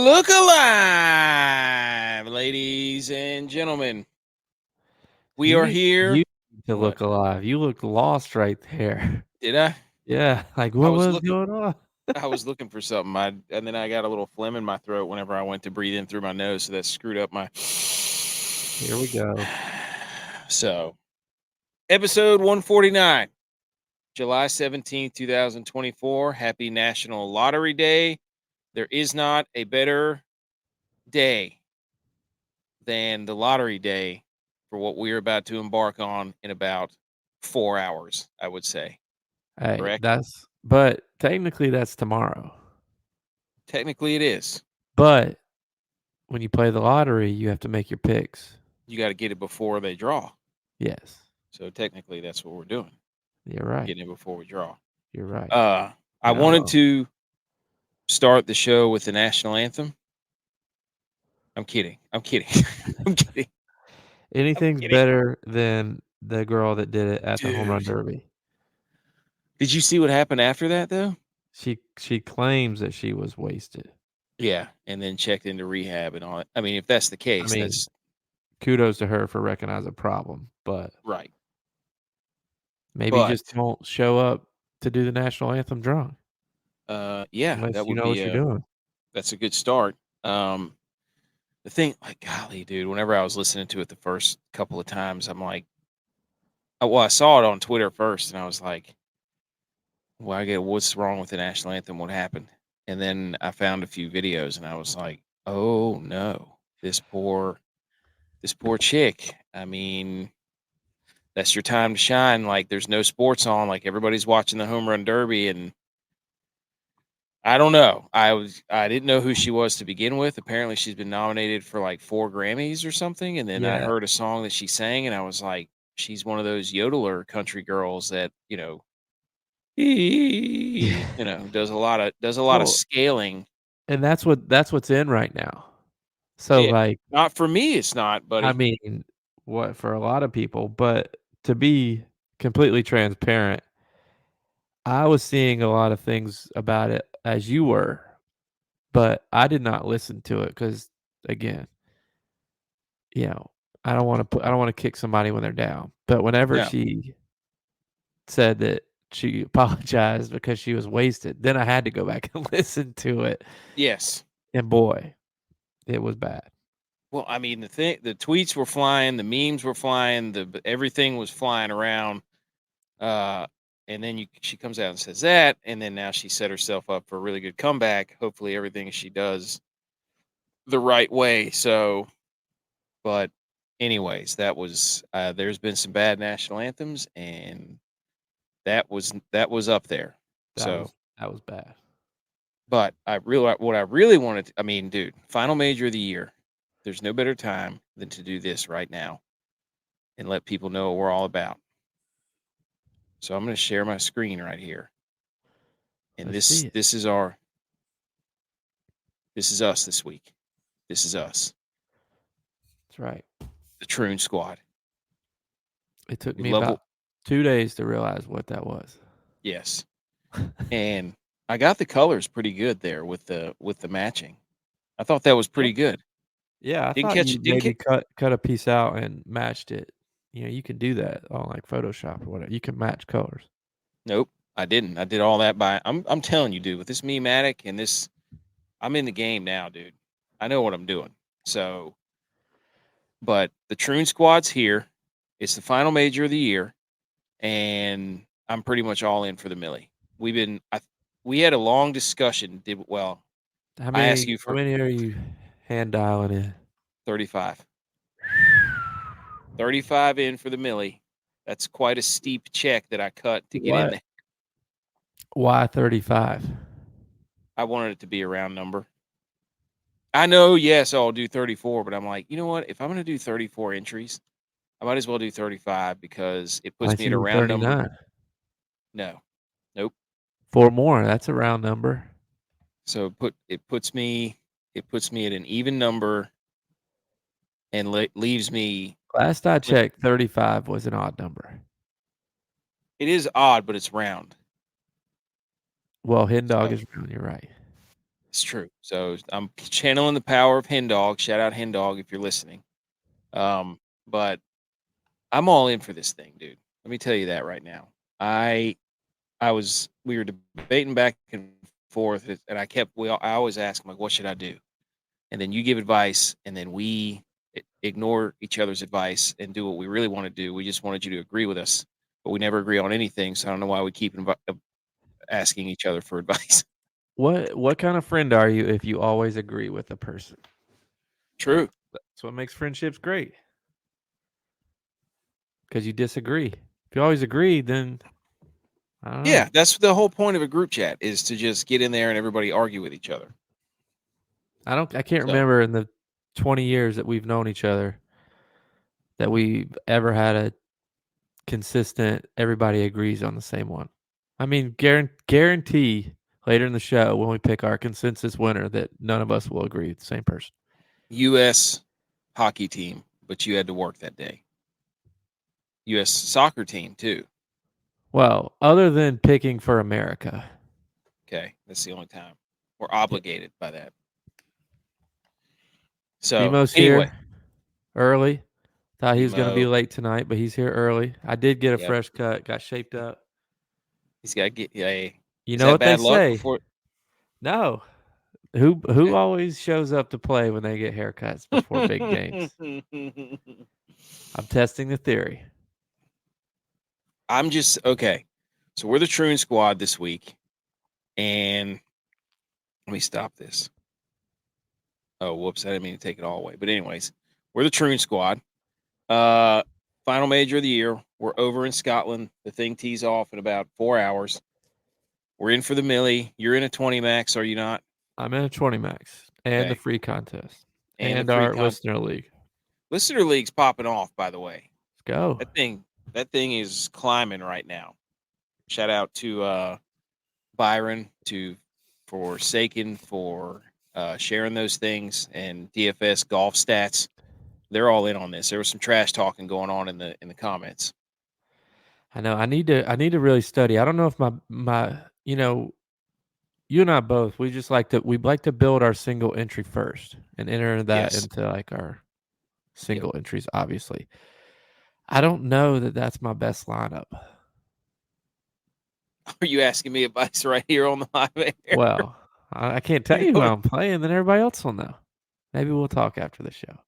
Look alive, ladies and gentlemen. We are here. You need to What? look alive. You look lost right there. Did I? Yeah, like I what was was looking. going on? I was looking for something. And then I got a little phlegm in my throat whenever I went to breathe in through my nose, so that screwed up my. Here we go. So, episode 149, July 17th, 2024. Happy National Lottery Day. There is not a better day than the lottery day for what we're about to embark on in about 4 hours, I would say. Hey, Correct? but technically that's tomorrow. Technically, it is. But when you play the lottery, you have to make your picks. You got to get it before they draw. Yes, So technically, that's what we're doing. you're right. Getting it before we draw. You're right. I And I'm wanted wrong. to start the show with the national anthem. I'm kidding. I'm kidding. I'm kidding. Anything's kidding. better than the girl that did it at the home run Dude. derby. Did you see what happened after that, though? She claims that she was wasted. Yeah, and then checked into rehab and all that. I mean, if that's the case, that's kudos to her for recognizing a problem, but right. maybe But just don't show up to do the national anthem drunk. yeah, Unless that you would know what be you're doing. that's a good start. The thing, like, golly, dude, whenever I was listening to it the first couple of times, I'm like, I saw it on Twitter first, and I was like, well, I get what's wrong with the national anthem? What happened? And then I found a few videos, and I was like, oh no, this poor chick. I mean, that's your time to shine. Like, there's no sports on. Like, everybody's watching the home run derby, and I don't know. I didn't know who she was to begin with. Apparently, she's been nominated for like 4 Grammys or something. And then I Yeah. heard a song that she sang, and I was like, she's one of those yodeler country girls that does a lot of Well, scaling. and that's what's in right now. So, like, Not for me, it's not, I buddy. mean, what for a lot of people, but to be completely transparent, I was seeing a lot of things about it as you were, but I did not listen to it because, again, I don't wanna kick somebody when they're down, but whenever No, she said that she apologized because she was wasted, then I had to go back and listen to it, yes. and boy, it was bad. Well, I mean, the tweets were flying, the memes were flying, everything was flying around. Uh, and then she comes out and says that, and then now she set herself up for a really good comeback. Hopefully, everything she does the right way. So, but anyways, that was there's been some bad national anthems, and that was up there. So, That was bad. but what I really wanted. I mean, dude, final major of the year. There's no better time than to do this right now and let people know what we're all about. So I'm going to share my screen right here. And Let's see it. this is us this week. This is us, That's right. the Troon Squad. It took We me level about 2 days to realize what that was. yes. And I got the colors pretty good there with the matching. I thought that was Yeah. pretty good. Yeah, I Didn't thought catch you it. Didn't maybe catch. cut a piece out and matched it. You can do that on, like, Photoshop or whatever. You can match colors. Nope, I didn't. I did all that by. I'm telling you, dude. With this Mematic and this, I'm in the game now, dude. I know what I'm doing. So, but the Troon Squad's here. It's the final major of the year, and I'm pretty much all in for the Millie. We had a long discussion. How I asked many you how for many are you hand dialing in? 35. 35 in for the Millie. That's quite a steep check that I cut to get in What? there. Why 35? I wanted it to be a round number. I know, yes, I'll do 34, but I'm like, you know what? If I'm going to do 34 entries, I might as well do 35 because it puts I me at see a the round number. 39. No, nope. 4 more, that's a round number. So it puts me at an even number and leaves me. Last I checked, 35 was an odd number. It is odd, but it's round. Well, Hidden Dog So, is round, you're right. It's true. So I'm channeling the power of Hen Dog. Shout out Hen Dog if you're listening. But I'm all in for this thing, dude. Let me tell you that right now. We were debating back and forth, and I always ask him, like, what should I do? And then you give advice, and then we ignore each other's advice and do what we really want to do. We just wanted you to agree with us, but we never agree on anything. So I don't know why we keep asking each other for advice. What kind of friend are you if you always agree with a person? True. That's what makes friendships great. Because you disagree. If you always agree, then I don't know. Yeah, that's the whole point of a group chat, is to just get in there and everybody argue with each other. I can't So- remember in the 20 years that we've known each other that we've ever had a consistent everybody agrees on the same one. I mean, guarantee later in the show when we pick our consensus winner that none of us will agree with the same person. U.S. hockey team, but you had to work that day. U.S. soccer team too. Well, other than picking for America. Okay, that's the only time we're obligated by that. So Demo's anyway, here early. Thought he was going to be Demo. late tonight, but he's here early. I did get a Yep. fresh cut, got shaped up. He's got to get. Yeah, You is know that what they bad luck say? before? No. Who Okay. always shows up to play when they get haircuts before big games? I'm testing the theory. I'm just okay. So we're the Troon Squad this week, and let me stop this. Oh, whoops! I didn't mean to take it all away. But anyways, we're the Troon Squad. Final major of the year. We're over in Scotland. The thing tees off in about 4 hours. We're in for the MILLY. You're in a 20 max, are you not? I'm in a 20 max and the Okay. free contest And and the free our listener league. Listener league's popping off, by the way. Let's go. That thing is climbing right now. Shout out to Byron, for Sakin, for sharing those things, and DFS golf stats. They're all in on this. There was some trash talking going on in the comments. I know. I need to really study. I don't know if my you and I both, we like to build our single entry first and enter that Yes. into like our single entries, obviously. I don't know that that's my best lineup. Are you asking me advice right here on the live air? Well, I can't tell you who I'm playing, then everybody else will know. Maybe we'll talk after the show.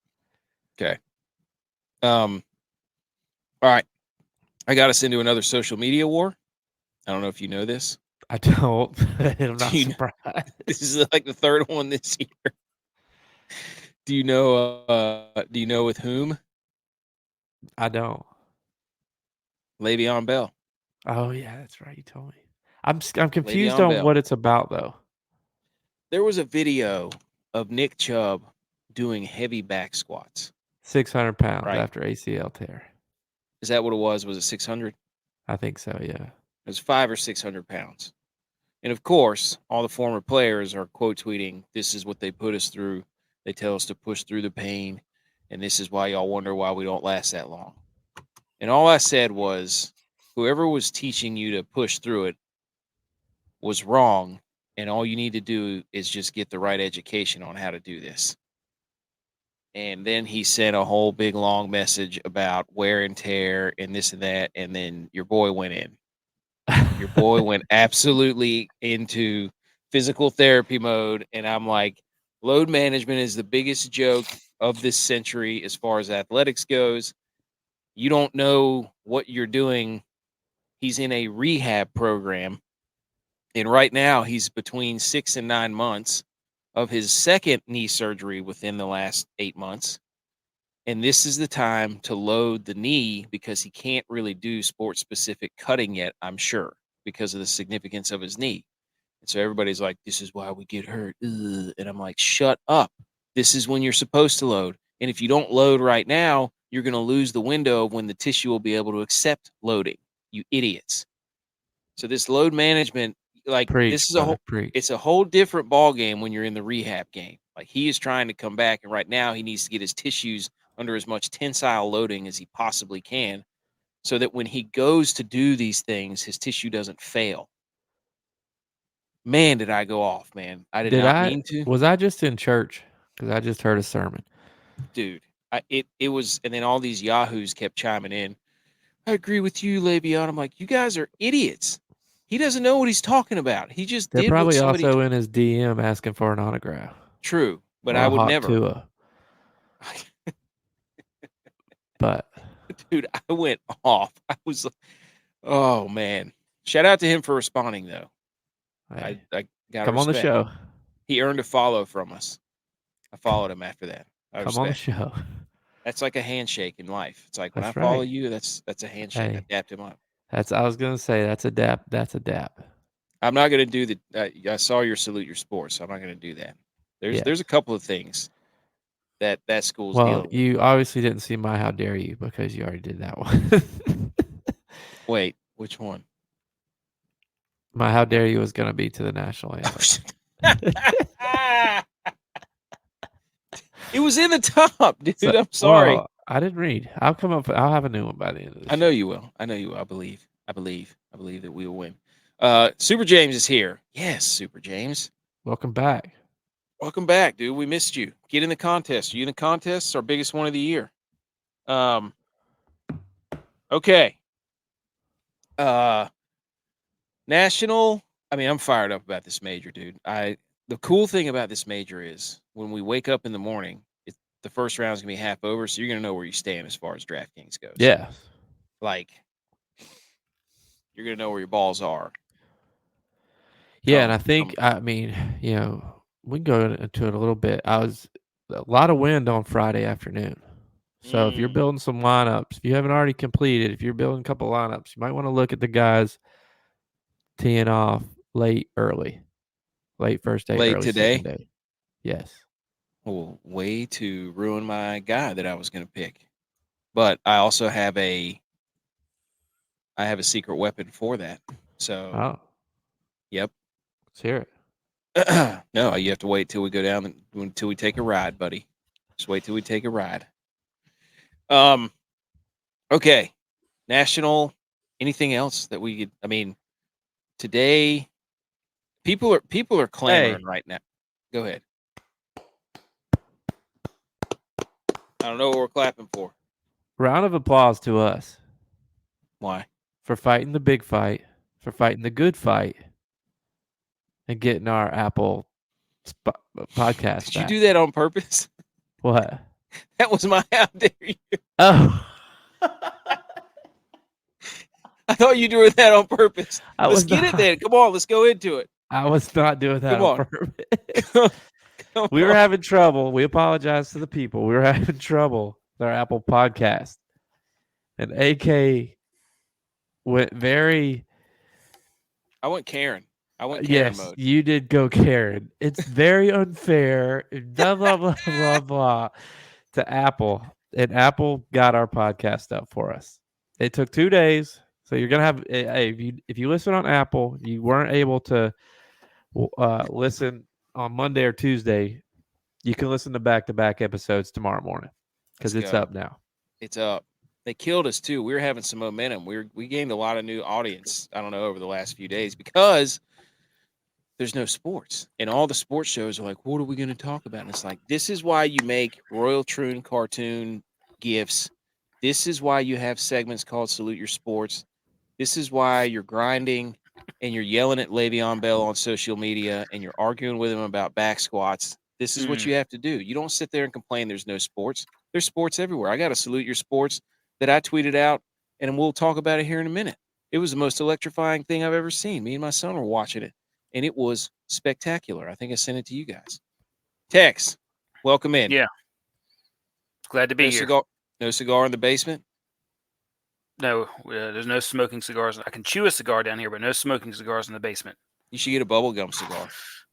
Okay. All right. I got us into another social media war. I don't know if you know this. I don't. I'm not Do you know- surprised. This is like the third one this year. Do you know with whom? I don't. Le'Veon Bell. Oh yeah, that's right. You told me. I'm confused Le'Veon on Bell. what it's about though. There was a video of Nick Chubb doing heavy back squats. 600 pounds Right. after ACL tear. Is that what it was? Was it 600? I think so. Yeah. It was 500 or 600 pounds. And of course, all the former players are quote tweeting, "This is what they put us through. They tell us to push through the pain. And this is why y'all wonder why we don't last that long." And all I said was, whoever was teaching you to push through it was wrong. And all you need to do is just get the right education on how to do this. And then he sent a whole big long message about wear and tear and this and that. And then your boy went in. Your boy went absolutely into physical therapy mode. And I'm like, load management is the biggest joke of this century as far as athletics goes. You don't know what you're doing. He's in a rehab program. And right now he's between 6 and 9 months of his second knee surgery within the last 8 months. And this is the time to load the knee because he can't really do sport specific cutting yet, I'm sure, because of the significance of his knee. And so everybody's like, this is why we get hurt. Ugh. And I'm like, shut up. This is when you're supposed to load. And if you don't load right now, you're going to lose the window of when the tissue will be able to accept loading. You idiots. So this load management, like Preach, brother, preach. it's a whole different ball game when you're in the rehab game. Like he is trying to come back, and right now he needs to get his tissues under as much tensile loading as he possibly can, so that when he goes to do these things, his tissue doesn't fail. Man, did I go off, man. I did Did not I? mean to. Was I just in church? Because I just heard a sermon. Dude, it was, and then all these Yahoos kept chiming in. I agree with you, Le'Veon. I'm like, you guys are idiots. He doesn't know what he's talking about. He just They're did what probably somebody also in his DM asking for an autograph true, but or I a would hot never. Tua. But Dude, I went off. I was like, oh man. Shout out to him for responding though. hey, I gotta come on the respect. show. He earned a follow from us. I followed him after that. I Come on the respect. show. That's like a handshake in life. It's like when I That's follow right. you, that's a handshake. I Hey, dapped him up. I was gonna say that's a dap. That's a dap. I'm not going to do the. I saw your salute your sports. So I'm not going to do that. Yeah. There's a couple of things that school's Well, dealing with. you obviously didn't see my how dare you because you already did that one. Wait, which one? My how dare you was gonna be to the national anthem. It was in the top, dude. So, I'm sorry. well, I didn't read. I'll come up. I'll have a new one by the end of the show. I know you will. I know you will. I believe that we will win. Super James is here. Yes, Super James. Welcome back. Welcome back, dude. We missed you. Get in the contest. Are you in the contest? It's our biggest one of the year. Okay. National. I mean, I'm fired up about this major, dude. The cool thing about this major is when we wake up in the morning, the first round is gonna be half over, so you're gonna know where you stand as far as DraftKings goes. Yeah. Like you're gonna know where your balls are. Yeah, and I think I mean, we can go into it a little bit. I was a lot of wind on Friday afternoon. So if you're building some lineups, if you haven't already completed, if you're building a couple lineups, you might want to look at the guys teeing off late first day, late early today. second day. Yes. Well, way to ruin my guy that I was going to pick. But I also have a secret weapon for that. So, yep. Let's hear it. No, you have to wait till we go down until we take a ride, buddy. Just wait till we take a ride. Okay. National. Anything else that we could? I mean, today, people are clamoring right now. Go ahead. I don't know what we're clapping for. Round of applause to us. Why? For fighting the big fight, for fighting the good fight, and getting our Apple podcast Did back. you do that on purpose? What? That was my how dare you. Oh. I thought you doing that on purpose. Let's get not. it then. Come on, let's go into it. I was not doing that on purpose. Come we were having trouble. We apologize to the people. We were having trouble with our Apple podcast. And AK went very... I went Karen. Karen mode. You did go Karen. It's very unfair. Blah, blah, blah, blah, blah. To Apple. And Apple got our podcast up for us. It took 2 days. So you're going to have... If you listen on Apple, you weren't able to listen on Monday or Tuesday, you can listen to back-to-back episodes tomorrow morning because it's up now. It's up. They killed us too. We were having some momentum. We gained a lot of new audience. I don't know, over the last few days because there's no sports, and all the sports shows are like, "What are we going to talk about?" And it's like, this is why you make Royal Troon cartoon gifs. This is why you have segments called Salute Your Sports. This is why you're grinding and you're yelling at Le'Veon Bell on social media and you're arguing with him about back squats. This is what you have to do. You don't sit there and complain there's no sports. There's sports everywhere. I got to salute your sports that I tweeted out, and we'll talk about it here in a minute. It was the most electrifying thing I've ever seen. Me and my son were watching it, and it was spectacular. I think I sent it to you guys. Tex, welcome in. Yeah. Glad to be here. No cigar in the basement? No, there's no smoking cigars. I can chew a cigar down here, but no smoking cigars in the basement. You should get a bubblegum cigar.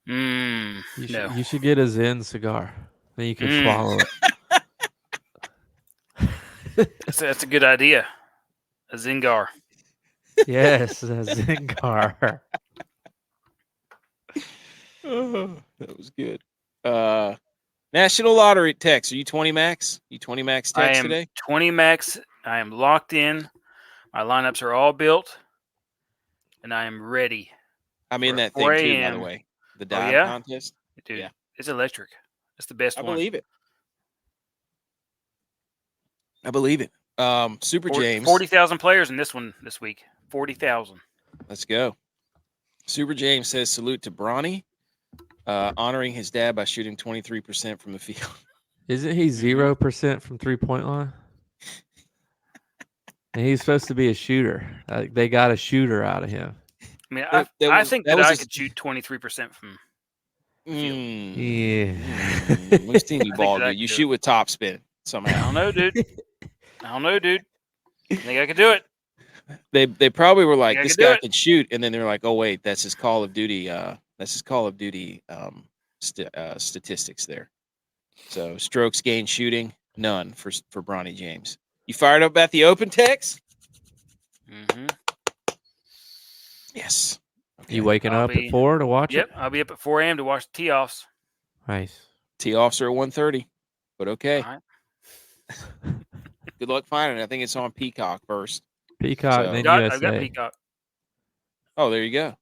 No. You should get a Zen cigar. Then you can swallow it. That's a good idea. A Zingar. Yes, a Zingar. Oh, that was good. National Lottery Tex. Are you 20 max? You 20 max Tex today? I am 20 max. I am locked in. My lineups are all built, and I am ready. I'm in that 4 thing too, by the a.m. way. The Oh, dive yeah? contest. Dude, Yeah. it's electric. It's the best I one. believe it. I believe it. Super James. 40,000 players in this one this week. 40,000. Let's go. Super James says salute to Bronny, honoring his dad by shooting 23% from the field. Isn't he 0% from 3-point line? And he's supposed to be a shooter. They got a shooter out of him. I mean, That I was- think that that was I his- could shoot 23% from field. Yeah. We've seen you I think ball, that I dude. You could do shoot with top spin I somehow. don't know, dude. I think I could do it. They probably were like, I this could do guy it. can shoot, and then they're like, oh wait, that's his Call of Duty. Statistics there. So strokes gained shooting, none for Bronny James. You fired up at the open, Tex? Mm-hmm. Yes. Okay. You waking up at 4 to watch Yep, it? I'll be up at 4 a.m. to watch the tee-offs. Nice. Tee offs are at 1:30, but okay. All right. Good luck finding it. I think it's on Peacock first. Peacock, So- then I've got USA. Peacock. Oh, there you go.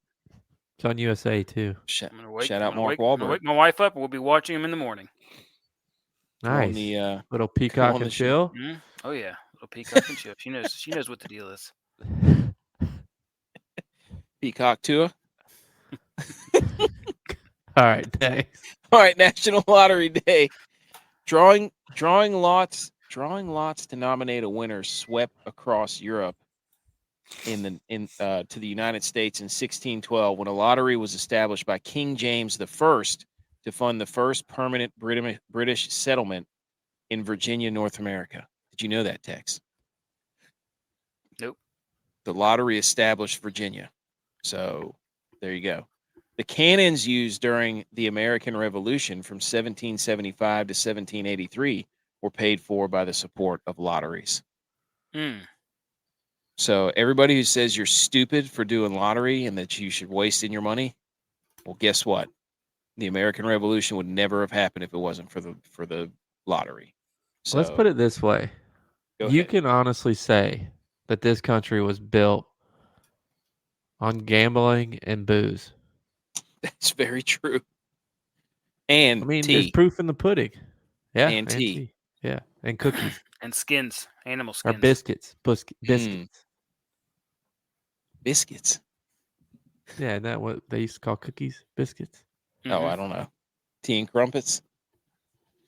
It's on USA too. Shout I'm gonna wake, out I'm gonna Mark wake, I'm gonna Wahlberg. wake my wife up, and we'll be watching him in the morning. Come on Nice. the, Little come Peacock on and the show. chill. Oh yeah, little Peacock and chill. She knows what the deal is. Peacock Tua. All right, thanks. All right, National Lottery Day. Drawing lots to nominate a winner swept across Europe to the United States in 1612 when a lottery was established by King James I to fund the first permanent British settlement in Virginia, North America. Did you know that, Tex? Nope. The lottery established Virginia. So there you go. The cannons used during the American Revolution from 1775 to 1783 were paid for by the support of lotteries. So everybody who says you're stupid for doing lottery and that you should waste in your money, well, guess what? The American Revolution would never have happened if it wasn't for the lottery. So Let's put it this way. go You ahead. can honestly say that this country was built on gambling and booze. That's very true. And I mean, tea. there's proof in the pudding. Yeah, And tea. Yeah, and cookies. And skins, animal Or skins. biscuits. Biscuits. Biscuits. Yeah, isn't that what they used to call cookies? Biscuits? Oh, I don't know. Tea and crumpets.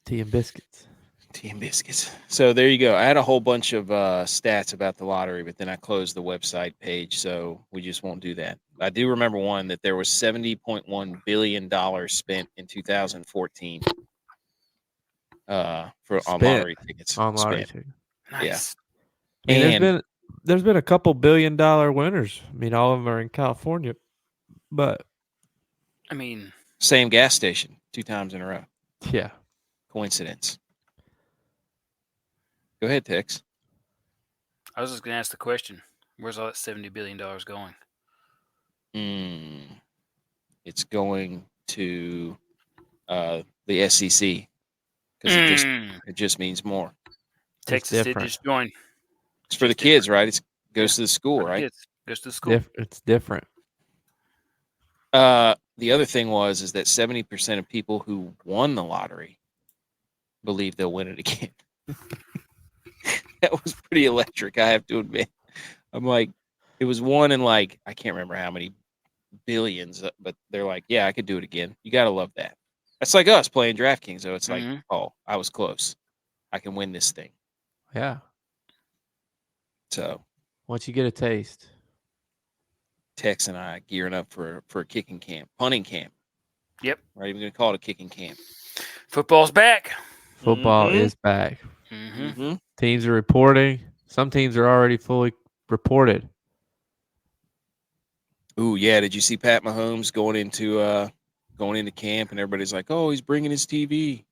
Tea and biscuits. Tea and biscuits. So there you go. I had a whole bunch of stats about the lottery, but then I closed the website page, so we just won't do that. I do remember one that there was $70.1 billion spent in 2014 on lottery tickets. On lottery Spent. tickets. Nice. I mean, And there's been a couple $1 billion winners. I mean, all of them are in California, but I mean, same gas station 2 times in a row. yeah. Coincidence. Go ahead, Tex. I was just gonna ask the question: where's all that $70 billion going? It's going to the SEC because it just means more. Texas did different. just join. It's for the kids, right? It goes to the school, For the right? kids. Goes to the school. It's different. The other thing is that 70% of people who won the lottery believe they'll win it again. That was pretty electric, I have to admit. I'm like, it was one in like, I can't remember how many billions, but they're like, yeah, I could do it again. You got to love that. That's like us playing DraftKings, though. It's like, oh, I was close. I can win this thing. Yeah. So Once you get a taste. Tex and I gearing up for a kicking camp, punting camp. Yep. We're even going to call it a kicking camp. Football's back. Football is back. Teams are reporting. Some teams are already fully reported. Ooh, yeah. Did you see Pat Mahomes going into camp and everybody's like, oh, he's bringing his TV.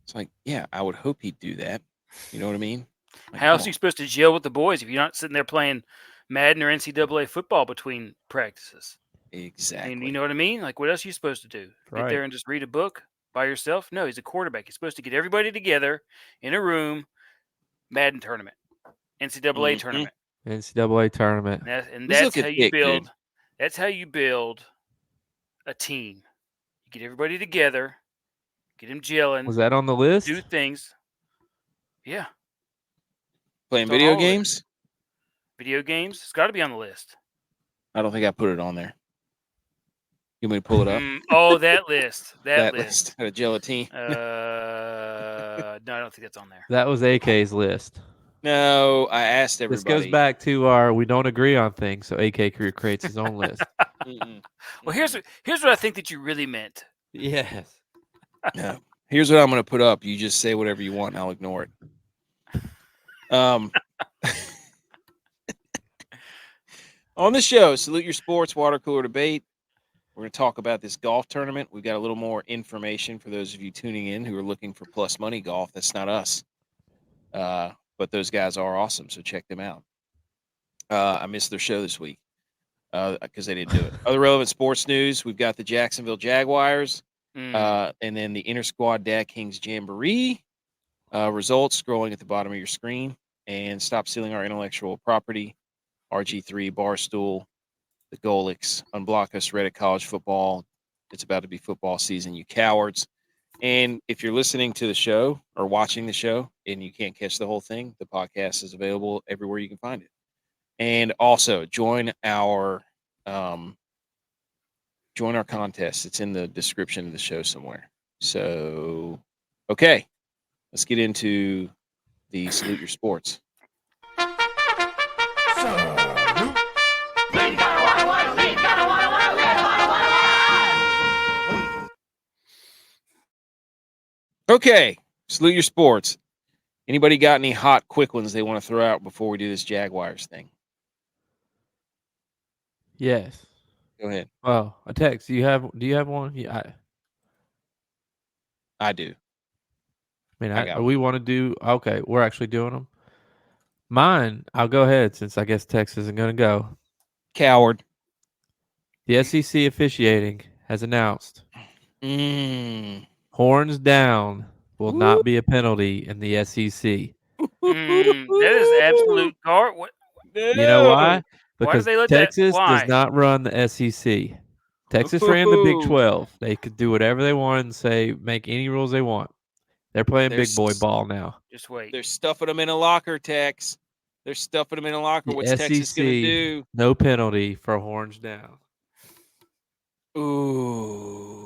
It's like, yeah, I would hope he'd do that. You know what I mean? Like, How else are you supposed to gel with the boys if you're not sitting there playing Madden or NCAA football between practices? Exactly. And you know what I mean? Like, what else are you supposed to do? Get there and just read a book by yourself? No, he's a quarterback. He's supposed to get everybody together in a room, Madden tournament, NCAA tournament. NCAA tournament. And that's how you build. That's how you build a team. You get everybody together, get them gelling. Was that on the list? Do things. Yeah. Playing video games? Video games? It's got to be on the list. I don't think I put it on there. You want me to pull it up? Oh, that list. That list. Gelatine. No, I don't think that's on there. That was AK's list. No, I asked everybody. This goes back to our we don't agree on things, so AK creates his own list. Well, here's what I think that you really meant. Yes. No. Here's what I'm going to put up. You just say whatever you want, and I'll ignore it. On the show, Salute Your Sports Water Cooler Debate. We're going to talk about this golf tournament. We've got a little more information for those of you tuning in who are looking for plus money golf. That's not us. But those guys are awesome, so check them out. I missed their show this week because they didn't do it. Other relevant sports news, we've got the Jacksonville Jaguars and then the Inter-Squad DraftKings Jamboree. Results scrolling at the bottom of your screen. And stop stealing our intellectual property. RG3, Barstool, the Golics, Unblock Us, Reddit College Football. It's about to be football season, you cowards. And if you're listening to the show or watching the show and you can't catch the whole thing, the podcast is available everywhere you can find it. And also join our contest. It's in the description of the show somewhere. So, okay, let's get into the Salute Your Sports. Okay, Salute Your Sports. Anybody got any hot, quick ones they want to throw out before we do this Jaguars thing? Yes. Go ahead. Oh, a text. Do you have one? Yeah. I do. I mean, we want to do. Okay, we're actually doing them. Mine, I'll go ahead since I guess Tex isn't going to go. Coward. The SEC officiating has announced horns down will not be a penalty in the SEC. That is absolute car. What? You know why? Because why do they let Texas that? does not run the SEC. Texas ran the Big 12. They could do whatever they want and say make any rules they want. They're playing big boy ball now. Just wait. They're stuffing them in a locker, Tex. They're stuffing them in a locker. The What's SEC, Texas going to do? No penalty for horns down. Ooh.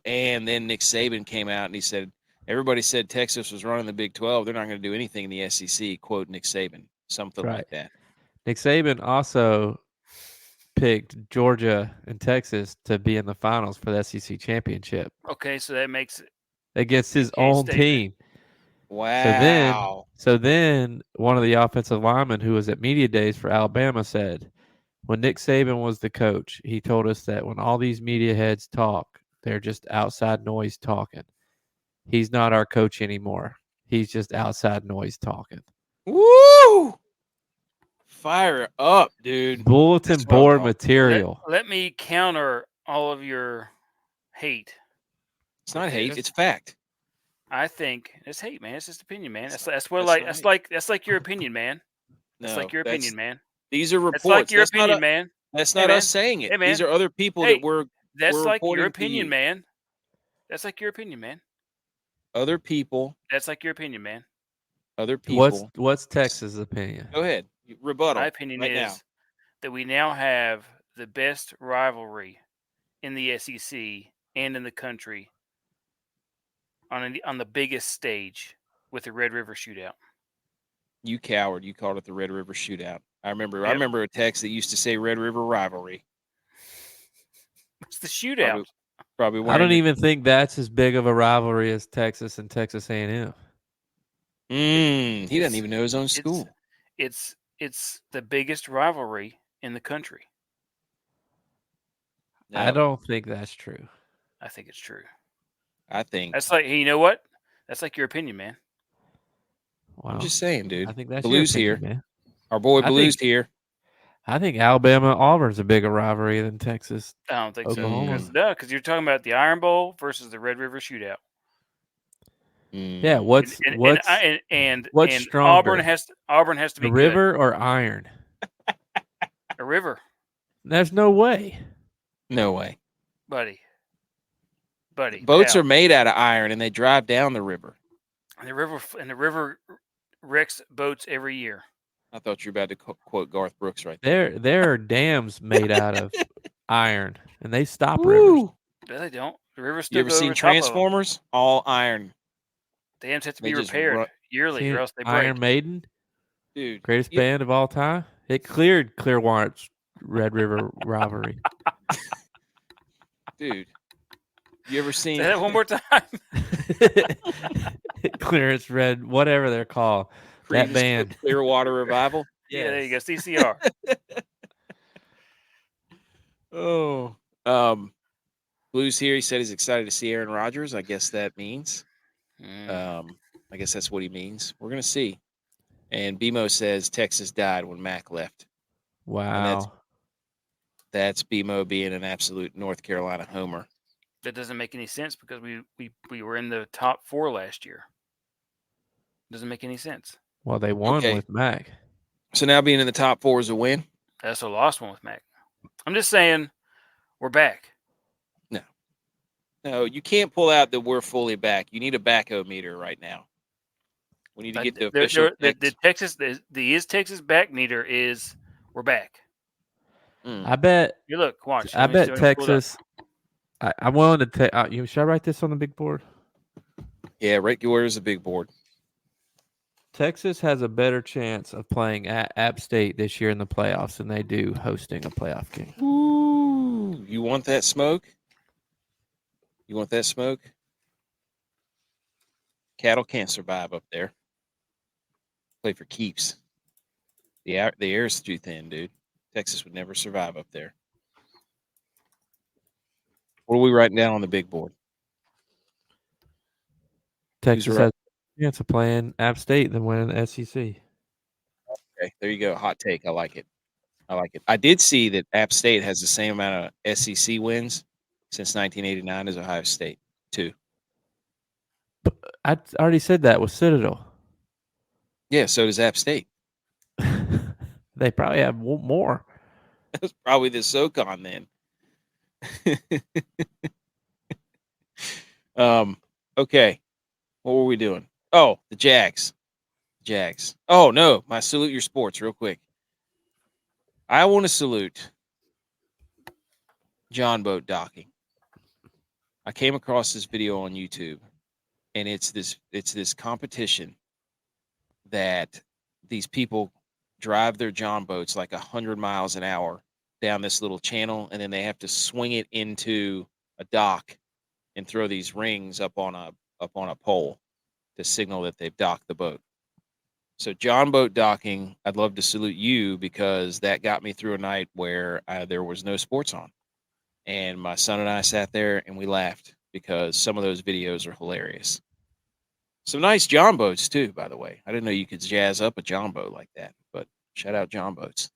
And then Nick Saban came out and he said, everybody said Texas was running the Big 12. They're not going to do anything in the SEC, quote Nick Saban, something like that. Nick Saban also picked Georgia and Texas to be in the finals for the SEC championship. Okay, so that makes it against his own team. Wow. So then one of the offensive linemen who was at media days for Alabama said, when Nick Saban was the coach, he told us that when all these media heads talk, they're just outside noise talking. He's not our coach anymore. He's just outside noise talking. Woo! Fire up, dude. Bulletin board material. Let me counter all of your hate. It's not hate, it's fact. I think it's hate, man. It's just opinion, man. That's like your opinion, man. That's like your opinion, man. These are reports. That's like your opinion, man. That's not us saying it. These are other people that we're That's like your reporting opinion, man. That's like your opinion, man. Other people. That's like your opinion, man. Other people. What's Texas' opinion? Go ahead. Rebuttal. My opinion is that we now have the best rivalry in the SEC and in the country on the biggest stage with the Red River Shootout. You coward! You called it the Red River Shootout. I remember a text that used to say Red River Rivalry. What's the shootout? Probably. I don't even think that's as big of a rivalry as Texas and Texas A&M. He doesn't even know his own school. It's the biggest rivalry in the country. No. I don't think that's true. I think it's true. I think that's like, you know what? That's like your opinion, man. Wow. I'm just saying, dude. I think that's Blue's your opinion, here. Man. Our boy Blue's here. I think Alabama-Auburn's a bigger rivalry than Texas. I don't think Oklahoma. so. Because you're talking about the Iron Bowl versus the Red River Shootout. Yeah, what's stronger? Auburn has to be the river good. or iron? A river. There's no way. No way. buddy. Boats pal. are made out of iron, and they drive down the river. And the river wrecks boats every year. I thought you were about to quote Garth Brooks right there. There are dams made out of iron, and they stop Woo! rivers. No, they don't. The river still You ever goes seen over top of them. Transformers? All iron. Dams have to They be just repaired yearly, or else they break. Iron Maiden, Dude. greatest band of all time. It cleared Clearwater's Red River rivalry. Dude. You ever seen Say that one more time. Clearance Red, whatever they're called. That band. Clearwater Revival? Yeah, there you go. CCR. Oh. Blues here. He said he's excited to see Aaron Rodgers. I guess that means. I guess that's what he means. We're gonna see. And BMO says Texas died when Mac left. Wow. That's BMO being an absolute North Carolina homer. That doesn't make any sense because we were in the top 4 last year. Doesn't make any sense. Well, they won with Mac. So now being in the top 4 is a win? That's a lost one with Mac. I'm just saying we're back. No, you can't pull out that we're fully back. You need a back-o-meter right now. We need to get the official the Is Texas back meter is we're back. I bet. You look, watch. I bet Texas. I'm willing to take. Should I write this on the big board? Yeah, right. Where's the big board? Texas has a better chance of playing at App State this year in the playoffs than they do hosting a playoff game. Ooh, you want that smoke? You want that smoke? Cattle can't survive up there. Play for keeps. The air is too thin, dude. Texas would never survive up there. What are we writing down on the big board? Texas has a chance of playing App State than winning the SEC. Okay, there you go. Hot take. I like it. I did see that App State has the same amount of SEC wins since 1989 as Ohio State, too. But I already said that with Citadel. Yeah, so does App State. They probably have more. That's probably the SoCon then. Okay. What were we doing? Oh, the Jags. Oh, no. My salute your sports real quick. I want to salute John Boat docking. I came across this video on YouTube, and it's this competition that these people drive their John boats like 100 miles an hour down this little channel, and then they have to swing it into a dock and throw these rings up on a pole to signal that they've docked the boat. So John Boat docking, I'd love to salute you because that got me through a night where there was no sports on. And my son and I sat there and we laughed because some of those videos are hilarious. Some nice John boats too, by the way. I didn't know you could jazz up a John boat like that, but shout out John boats.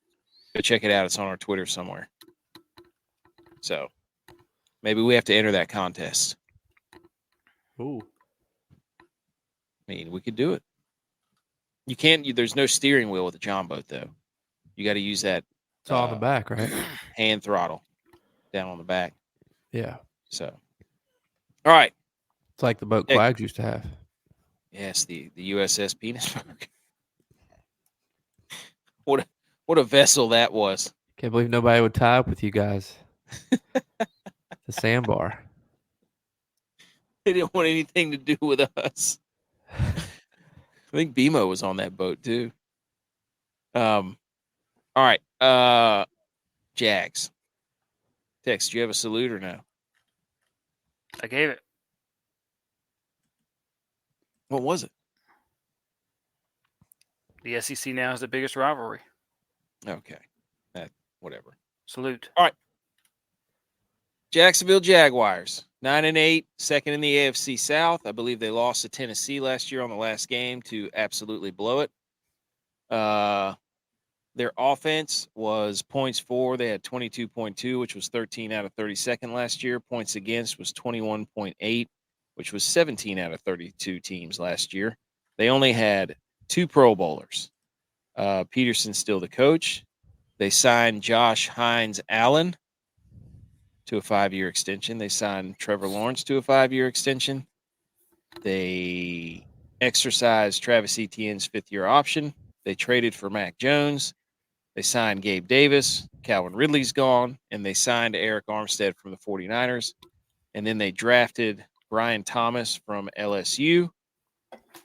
Go check it out. It's on our Twitter somewhere. So maybe we have to enter that contest. Ooh. I mean, we could do it. You can't. There's no steering wheel with a John boat, though. You got to use that. It's all on the back, right? Hand throttle down on the back. Yeah. So, all right. It's like the boat Quags used to have. Yes, the USS Penisburg. What a vessel that was. Can't believe nobody would tie up with you guys. The sandbar. They didn't want anything to do with us. I think BMO was on that boat too. All right. Jags. Tex, do you have a salute or no? I gave it. What was it? The SEC now has the biggest rivalry. Okay. Whatever. Salute. All right. Jacksonville Jaguars, 9-8, second in the AFC South. I believe they lost to Tennessee last year on the last game to absolutely blow it. Their offense was points for. They had 22.2, which was 13 out of 32nd last year. Points against was 21.8, which was 17 out of 32 teams last year. They only had 2 Pro Bowlers. Peterson's still the coach. They signed Josh Hines Allen to a 5-year extension. They signed Trevor Lawrence to a 5-year extension. They exercised Travis Etienne's 5th-year option. They traded for Mac Jones. They signed Gabe Davis. Calvin Ridley's gone. And they signed Eric Armstead from the 49ers. And then they drafted Brian Thomas from LSU.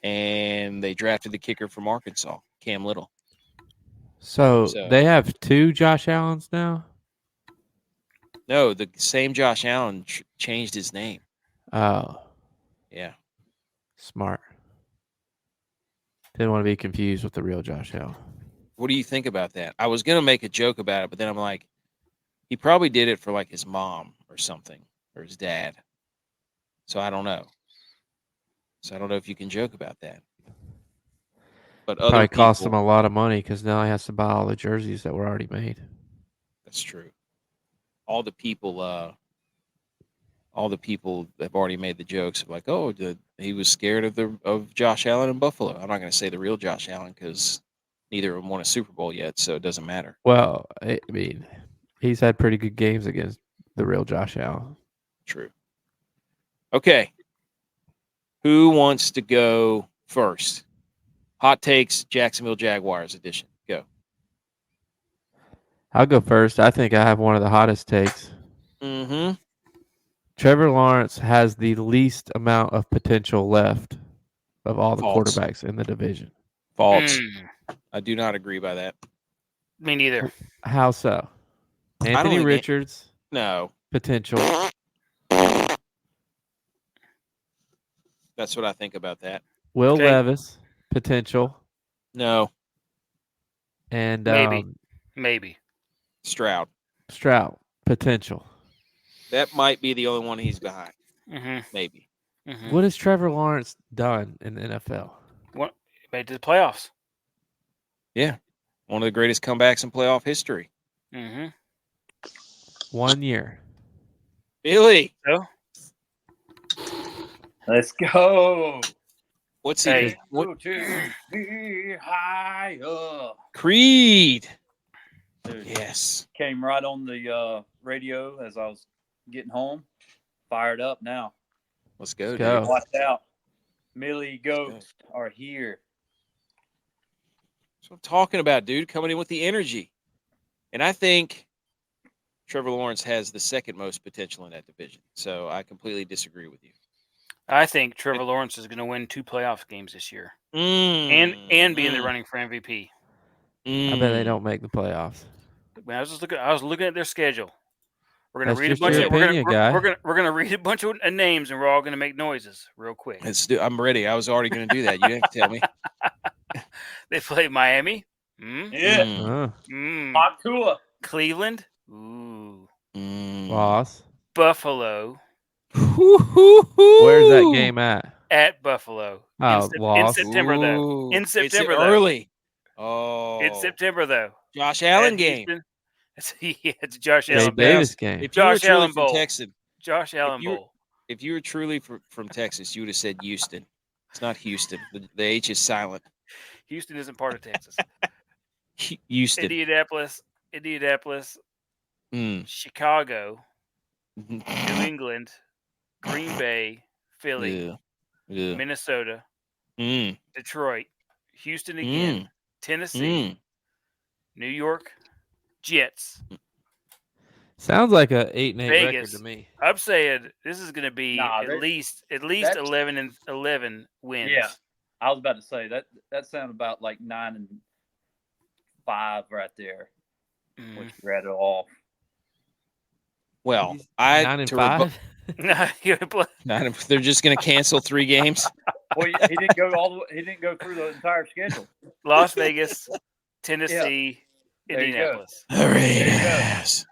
And they drafted the kicker from Arkansas, Cam Little. So they have 2 Josh Allens now? No, the same Josh Allen changed his name. Oh. Yeah. Smart. Didn't want to be confused with the real Josh Allen. What do you think about that? I was going to make a joke about it, but then I'm like, he probably did it for like his mom or something, or his dad. So I don't know. So I don't know if you can joke about that. But other probably people, cost him a lot of money because now he has to buy all the jerseys that were already made. That's true. All the people have already made the jokes of like, oh, he was scared of Josh Allen in Buffalo. I'm not going to say the real Josh Allen because neither of them won a Super Bowl yet, so it doesn't matter. Well, I mean, he's had pretty good games against the real Josh Allen. True. Okay. Who wants to go first? Hot takes, Jacksonville Jaguars edition. Go. I'll go first. I think I have one of the hottest takes. Mm-hmm. Trevor Lawrence has the least amount of potential left of all the quarterbacks in the division. False. I do not agree by that. Me neither. How so? Anthony Richards. No. Potential. That's what I think about that. Will Levis. Potential. No. And maybe. Stroud. Potential. That might be the only one he's behind. Mm-hmm. Maybe. Mm-hmm. What has Trevor Lawrence done in the NFL? What made it to the playoffs? Yeah. One of the greatest comebacks in playoff history. Mm-hmm. 1 year. Billy. So? Let's go. What's he? What? Be higher. Creed. Dude, yes. Came right on the radio as I was getting home. Fired up now. Let's go, dude. Watch out. MILLY Goats are here. That's what I'm talking about, dude. Coming in with the energy. And I think Trevor Lawrence has the second most potential in that division. So I completely disagree with you. I think Trevor Lawrence is going to win 2 playoff games this year. And be in the running for MVP. I bet they don't make the playoffs. I was looking at their schedule. We're gonna That's read a just bunch your of opinion, guy. we're gonna read a bunch of names and we're all gonna make noises real quick. I'm ready. I was already going to do that. You didn't tell me. They play Miami. Yeah. Tua. Cleveland. Ooh. Loss. Buffalo. Where's that game at? At Buffalo. In September, though. In September, though. Early. Oh. It's September, though. Josh Allen game. It's a Josh Allen Davis game. If Josh Allen Bowl. Josh Allen Bowl. If you were truly from Texas, you would have said Houston. It's not Houston. The H is silent. Houston isn't part of Texas. Houston. Indianapolis. Chicago. New England. Green Bay. Philly. Minnesota. Detroit. Houston again. Tennessee. New York. Jets. Sounds like a 8-8 Vegas. record to me. I'm saying this is going to be at least 11 wins. Yeah, I was about to say that sounded about like 9-5 right there. Which you read it off. Well, 9-5. They're just going to cancel 3 games. Well, he didn't go he didn't go through the entire schedule. Las Vegas, Tennessee, Indianapolis. Yes.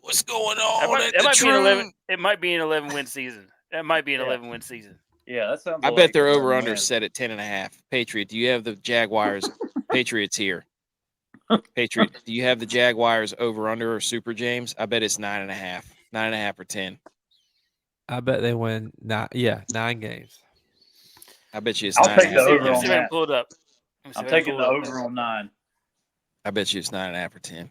What's going on at the Troon? It might be an 11-win season. That might be an 11-win season. Yeah, that sounds. I bet their over/under set at 10.5. Patriot, do you have the Jaguars? Patriots here. Patriot, do you have the Jaguars over/under or Super James? I bet it's 9.5, 9.5 or 10. I bet they win 9 games. I bet you it's I'll 9.5. take the over on that. Pull it up. I'm taking the over on 9. I bet you it's 9.5 or 10.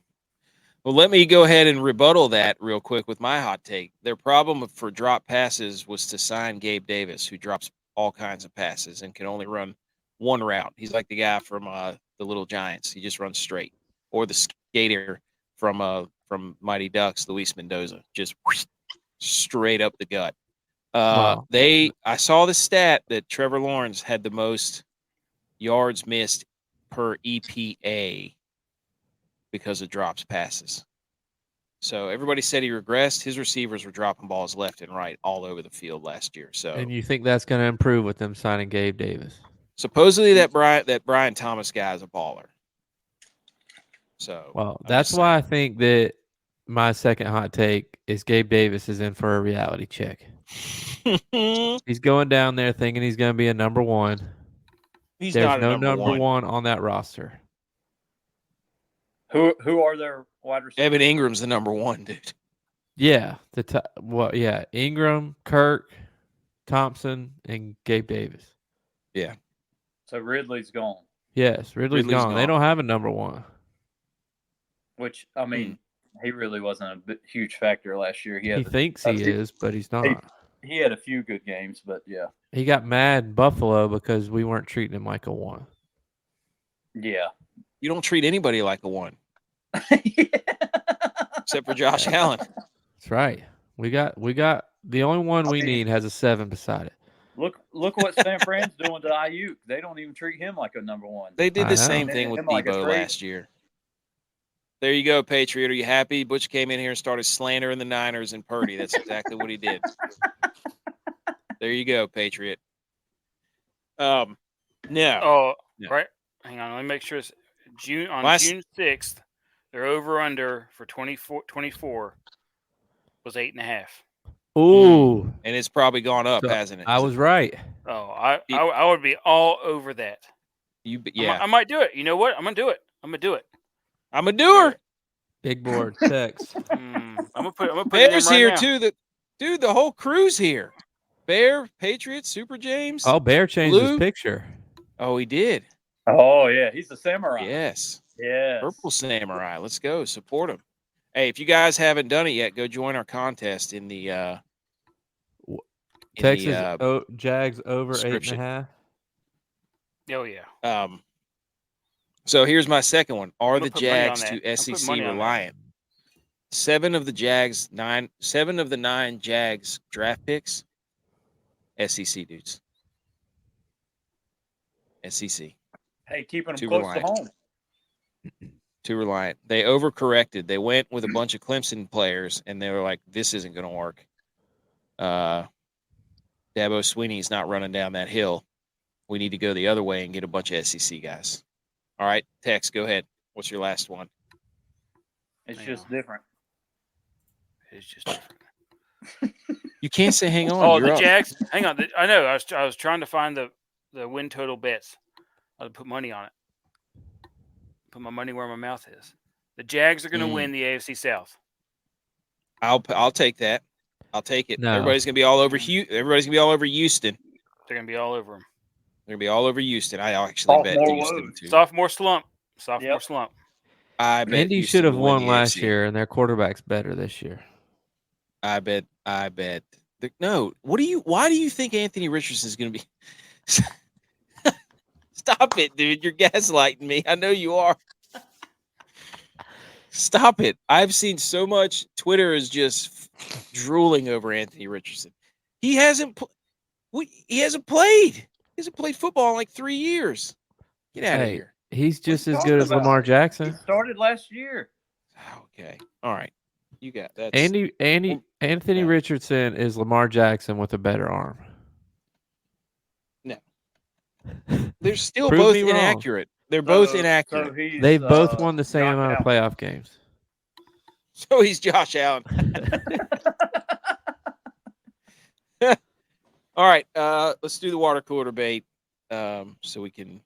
Well, let me go ahead and rebuttal that real quick with my hot take. Their problem for drop passes was to sign Gabe Davis, who drops all kinds of passes and can only run one route. He's like the guy from the Little Giants. He just runs straight. Or the skater from Mighty Ducks, Luis Mendoza, just whoosh, straight up the gut. I saw the stat that Trevor Lawrence had the most yards missed per EPA because of drops passes. So everybody said he regressed. His receivers were dropping balls left and right all over the field last year. So, and you think that's going to improve with them signing Gabe Davis? Supposedly that Brian Thomas guy is a baller. So, well, that's why I think that my second hot take is Gabe Davis is in for a reality check. He's going down there thinking he's going to be a number one. There's not no number one on that roster. Who are their wide receivers? Evan Ingram's the number one, dude. Yeah, Ingram, Kirk, Thompson, and Gabe Davis. Yeah. So Ridley's gone. Yes, Ridley's gone. They don't have a number one. Which, I mean, he really wasn't a huge factor last year. He thinks he is, but he's not. He had a few good games, but yeah. He got mad in Buffalo because we weren't treating him like a one. Yeah. You don't treat anybody like a one. Except for Josh Allen. That's right. We got the only one we need has a 7 beside it. Look what San Fran's doing to Ayuk. They don't even treat him like a number one. They did the same thing with Debo last year. There you go, Patriot. Are you happy? Butch came in here and started slandering the Niners and Purdy. That's exactly what he did. There you go, Patriot. No. Oh, no. Right. Hang on. Let me make sure it's June 6th. Their over/under for 24 was 8.5. Ooh, and it's probably gone up, hasn't it? I was right. Oh, I would be all over that. I might do it. You know what? I'm gonna do it. I'm a doer. Big board text. I'm gonna put Bear's it in here right now. too. The whole crew's here. Bear, Patriots, Super James. Oh, Bear changed his picture. Oh, he did. Oh yeah, he's the samurai. Yes. Yeah. Purple samurai. Let's go support him. Hey, if you guys haven't done it yet, go join our contest in the Texas Jags over 8.5. Oh yeah. So here's my second one. Are the Jags too SEC reliant? 7 of the 9 Jags draft picks, SEC dudes. SEC. Hey, keeping them close to home. Too reliant. They overcorrected. They went with a bunch of Clemson players, and they were like, this isn't going to work. Dabo Swinney's not running down that hill. We need to go the other way and get a bunch of SEC guys. All right, Tex, go ahead. What's your last one? It's just different. It's just different. You can't say hang on. Oh, the Jags. Hang on. I know. I was trying to find the win total bets. I'll put money on it. Put my money where my mouth is. The Jags are going to win the AFC South. I'll take that. I'll take it. No. Everybody's going to be all over Everybody's going to be all over Houston. They're going to be all over them. They're going to be all over Houston. I actually bet Houston too. Sophomore slump. Slump. I bet Indy should have won last year, and their quarterback's better this year. I bet. No. Why do you think Anthony Richardson is going to be? Stop it, dude. You're gaslighting me. I know you are. Stop it. I've seen so much. Twitter is just drooling over Anthony Richardson. He hasn't played. He hasn't played football in like 3 years. Get out of here. He's just as good as Lamar Jackson. He started last year. Okay. All right. You got that. Anthony Richardson is Lamar Jackson with a better arm. No. They're still both inaccurate. They're both inaccurate. So They've both won the same amount of playoff games. So he's Josh Allen. All right. Let's do the water cooler debate so we can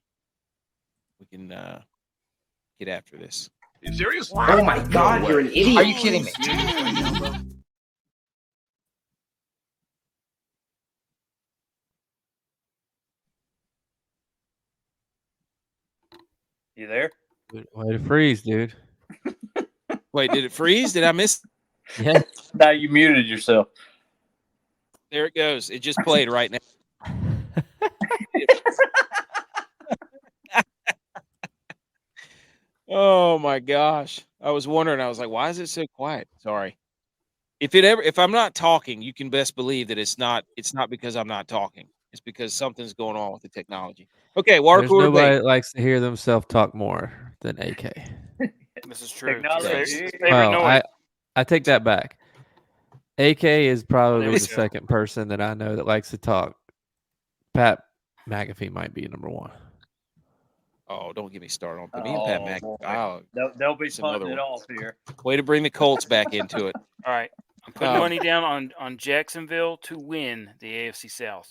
get after this. Are you serious? Oh my God, you're an idiot. Are you kidding me? You there? Way to freeze, dude. Wait, did it freeze? Did I miss? Yeah. Now you muted yourself. There it goes. It just played right now. Oh my gosh. I was wondering. I was like, why is it so quiet? Sorry. If I'm not talking, you can best believe that it's not because I'm not talking. It's because something's going on with the technology. Okay, water There's cooler nobody debate. that likes to hear themselves talk more than AK. This is true. Technology. Favorite Well, noise. I take that back. AK is probably we the go. second person that I know that likes to talk. Pat McAfee might be number one. Oh, don't get me started on me and Pat Mac. Boy. Oh, They'll be some other punting it one. off here. Way to bring the Colts back into it. All right. I'm putting money down on Jacksonville to win the AFC South.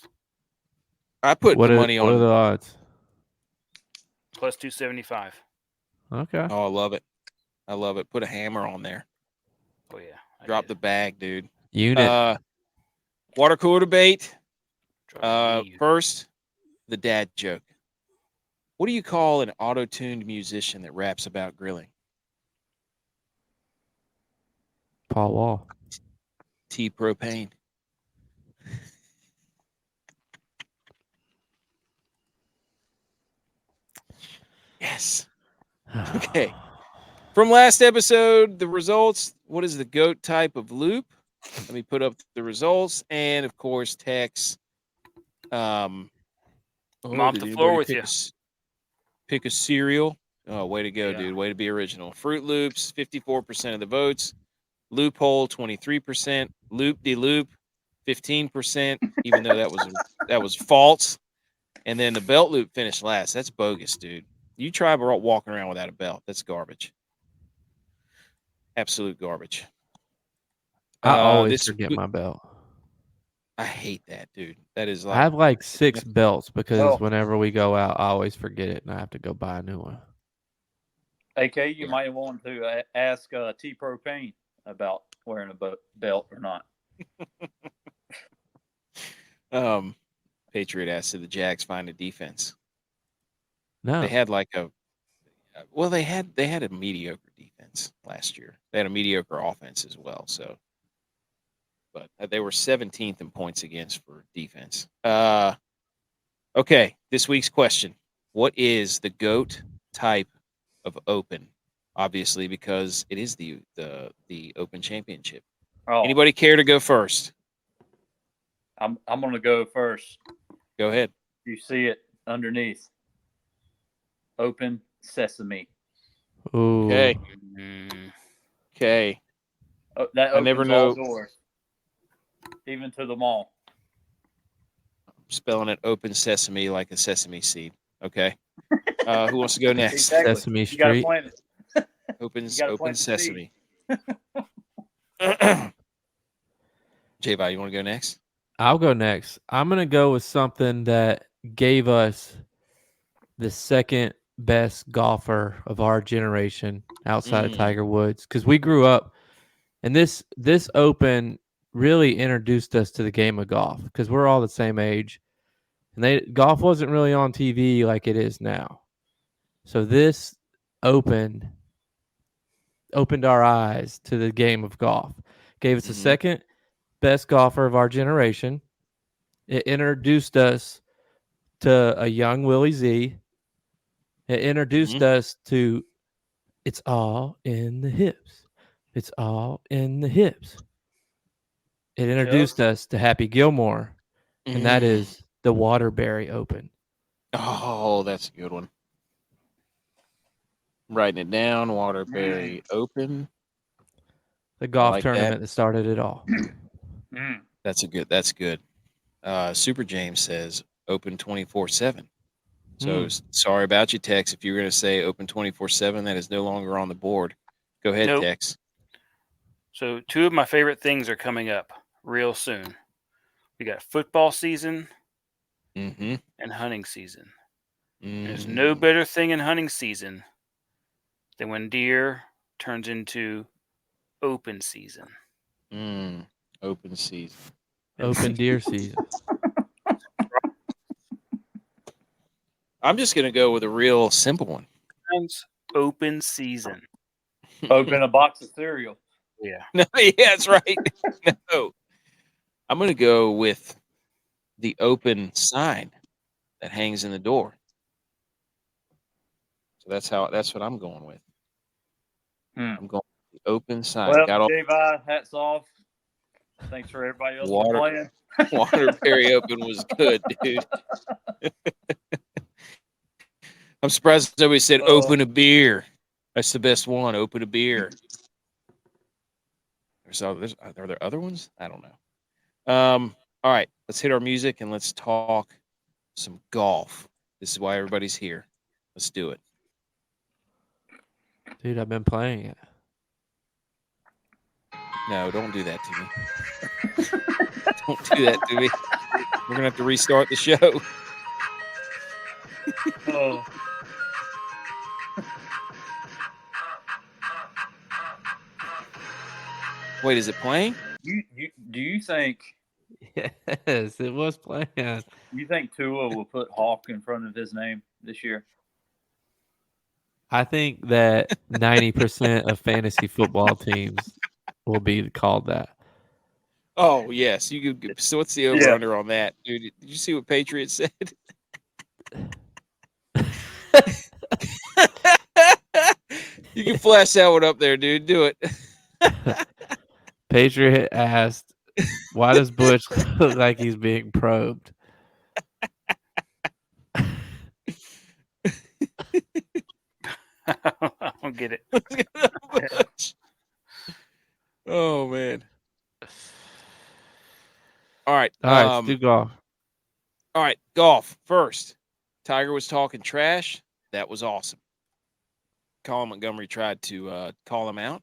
I put the money What are on. the odds? Plus 275. Okay. Oh, I love it. I love it. Put a hammer on there. Oh, yeah. Drop the bag, dude. Unit. Water cooler debate. the First, the dad joke. What do you call an auto-tuned musician that raps about grilling? Paul Wall. T-propane. Yes. Okay. From last episode, the results. What is the GOAT type of loop? Let me put up the results. And, of course, Tex. I'm off the floor with you. Pick a cereal. Oh, way to go, dude. Way to be original. Fruit Loops, 54% of the votes. Loophole, 23%. Loop-de-loop, 15%, even though that was false. And then the belt loop finished last. That's bogus, dude. You try walking around without a belt. That's garbage. Absolute garbage. I always forget my belt. I hate that, dude. That is like I have like 6 belts because whenever we go out, I always forget it and I have to go buy a new one. AK, you might want to ask T-Propane about wearing a belt or not. Patriot asked, did the Jags find a defense? No. They had they had a mediocre defense last year. They had a mediocre offense as well. So, but they were 17th in points against for defense. Okay, this week's question: what is the GOAT type of open? Obviously, because it is the Open Championship. Oh. Anybody care to go first? I'm going to go first. Go ahead. You see it underneath. Open Sesame. Ooh. Okay. Okay. That opens I never know. all doors, even to the mall. I'm spelling it Open Sesame like a sesame seed. Okay. Who wants to go next? Exactly. Sesame Street. You got to plant it. Open Sesame. J-Vi, you want to go next? I'll go next. I'm going to go with something that gave us the second best golfer of our generation outside of Tiger Woods, because we grew up, and this Open really introduced us to the game of golf because we're all the same age, and golf wasn't really on TV like it is now. So this opened our eyes to the game of golf, gave us the second best golfer of our generation. It introduced us to a young Willie Z. It introduced us to it's all in the hips. It's all in the hips. It introduced us to Happy Gilmore, and that is the Waterbury Open. Oh, that's a good one. I'm writing it down. Waterbury Open. The golf tournament that started it all. That's good. Super James says Open 24/7. So sorry about you, Tex. If you were going to say Open 24/7, that is no longer on the board. Go ahead, Tex. So 2 of my favorite things are coming up real soon. We got football season and hunting season. There's no better thing in hunting season than when deer turns into open season. Open season. Open deer season. I'm just going to go with a real simple one. open season. Open a box of cereal. Yeah. No, yeah, that's right. No. I'm going to go with the open sign that hangs in the door. So that's what I'm going with. I'm going with the open sign. Well, Got all J.U.Y, hats off. Thanks for everybody else Water. for playing. Waterbury Open was good, dude. I'm surprised nobody said open a beer. That's the best one. Open a beer. Are there other ones? I don't know. All right, let's hit our music and let's talk some golf. This is why everybody's here. Let's do it. Dude, I've been playing it. No, don't do that to me. Don't do that to me. We're gonna have to restart the show. Oh. Wait, is it playing? Do you think? Yes, it was playing. You think Tua will put Hawk in front of his name this year? I think that 90% of fantasy football teams will be called that. Oh yes, you could. So what's the over under on that, dude? Did you see what Patriots said? You can flash that one up there, dude. Do it. Patriot asked, "Why does Butch look like he's being probed?" I don't get it. Oh man. All right. Let's do golf. All right, golf first. Tiger was talking trash. That was awesome. Colin Montgomery tried to call him out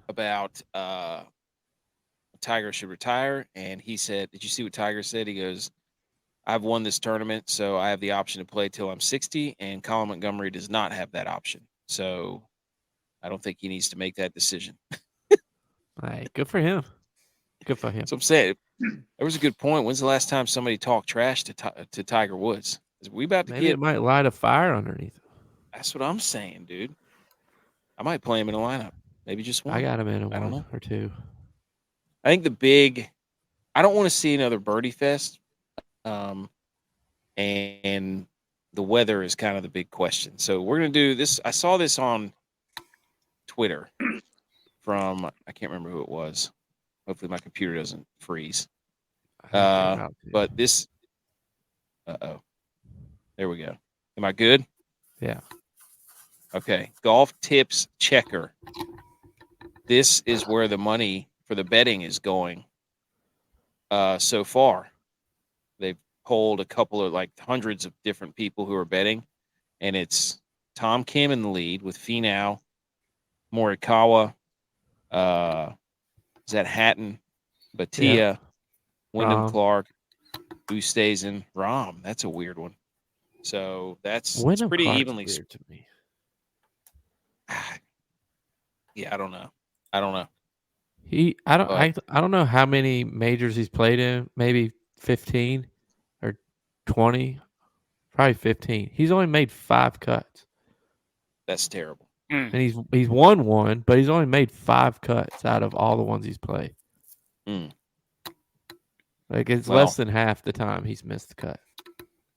about Tiger should retire, and he said, "Did you see what Tiger said?" He goes, "I've won this tournament, so I have the option to play till I'm 60, and Colin Montgomery does not have that option. So I don't think he needs to make that decision." Hey, good for him. Good for him. So I'm saying there was a good point. When's the last time somebody talked trash to Tiger Woods? Is we about to Maybe get? it might light a fire underneath him. That's what I'm saying, dude. I might play him in a lineup. Maybe just one. I got him in a I don't one know. or two. I think I don't want to see another birdie fest. And the weather is kind of the big question. So we're going to do this. I saw this on Twitter from, I can't remember who it was. Hopefully my computer doesn't freeze. But this, there we go. Am I good? Yeah. Okay. Golf tips checker. This is where the money for the betting is going. So far, they've polled a couple of like hundreds of different people who are betting, and it's Tom Kim in the lead with Finau, Morikawa, is that Hatton, Batia, Wyndham Clark, Oosthuizen, Rahm. That's a weird one. So it's pretty Clark's evenly weird to me. Yeah, I don't know. I don't know how many majors he's played in. Maybe 15 or 20. Probably 15. He's only made 5 cuts. That's terrible. And he's won one, but he's only made 5 cuts out of all the ones he's played. Like it's less than half the time he's missed the cut.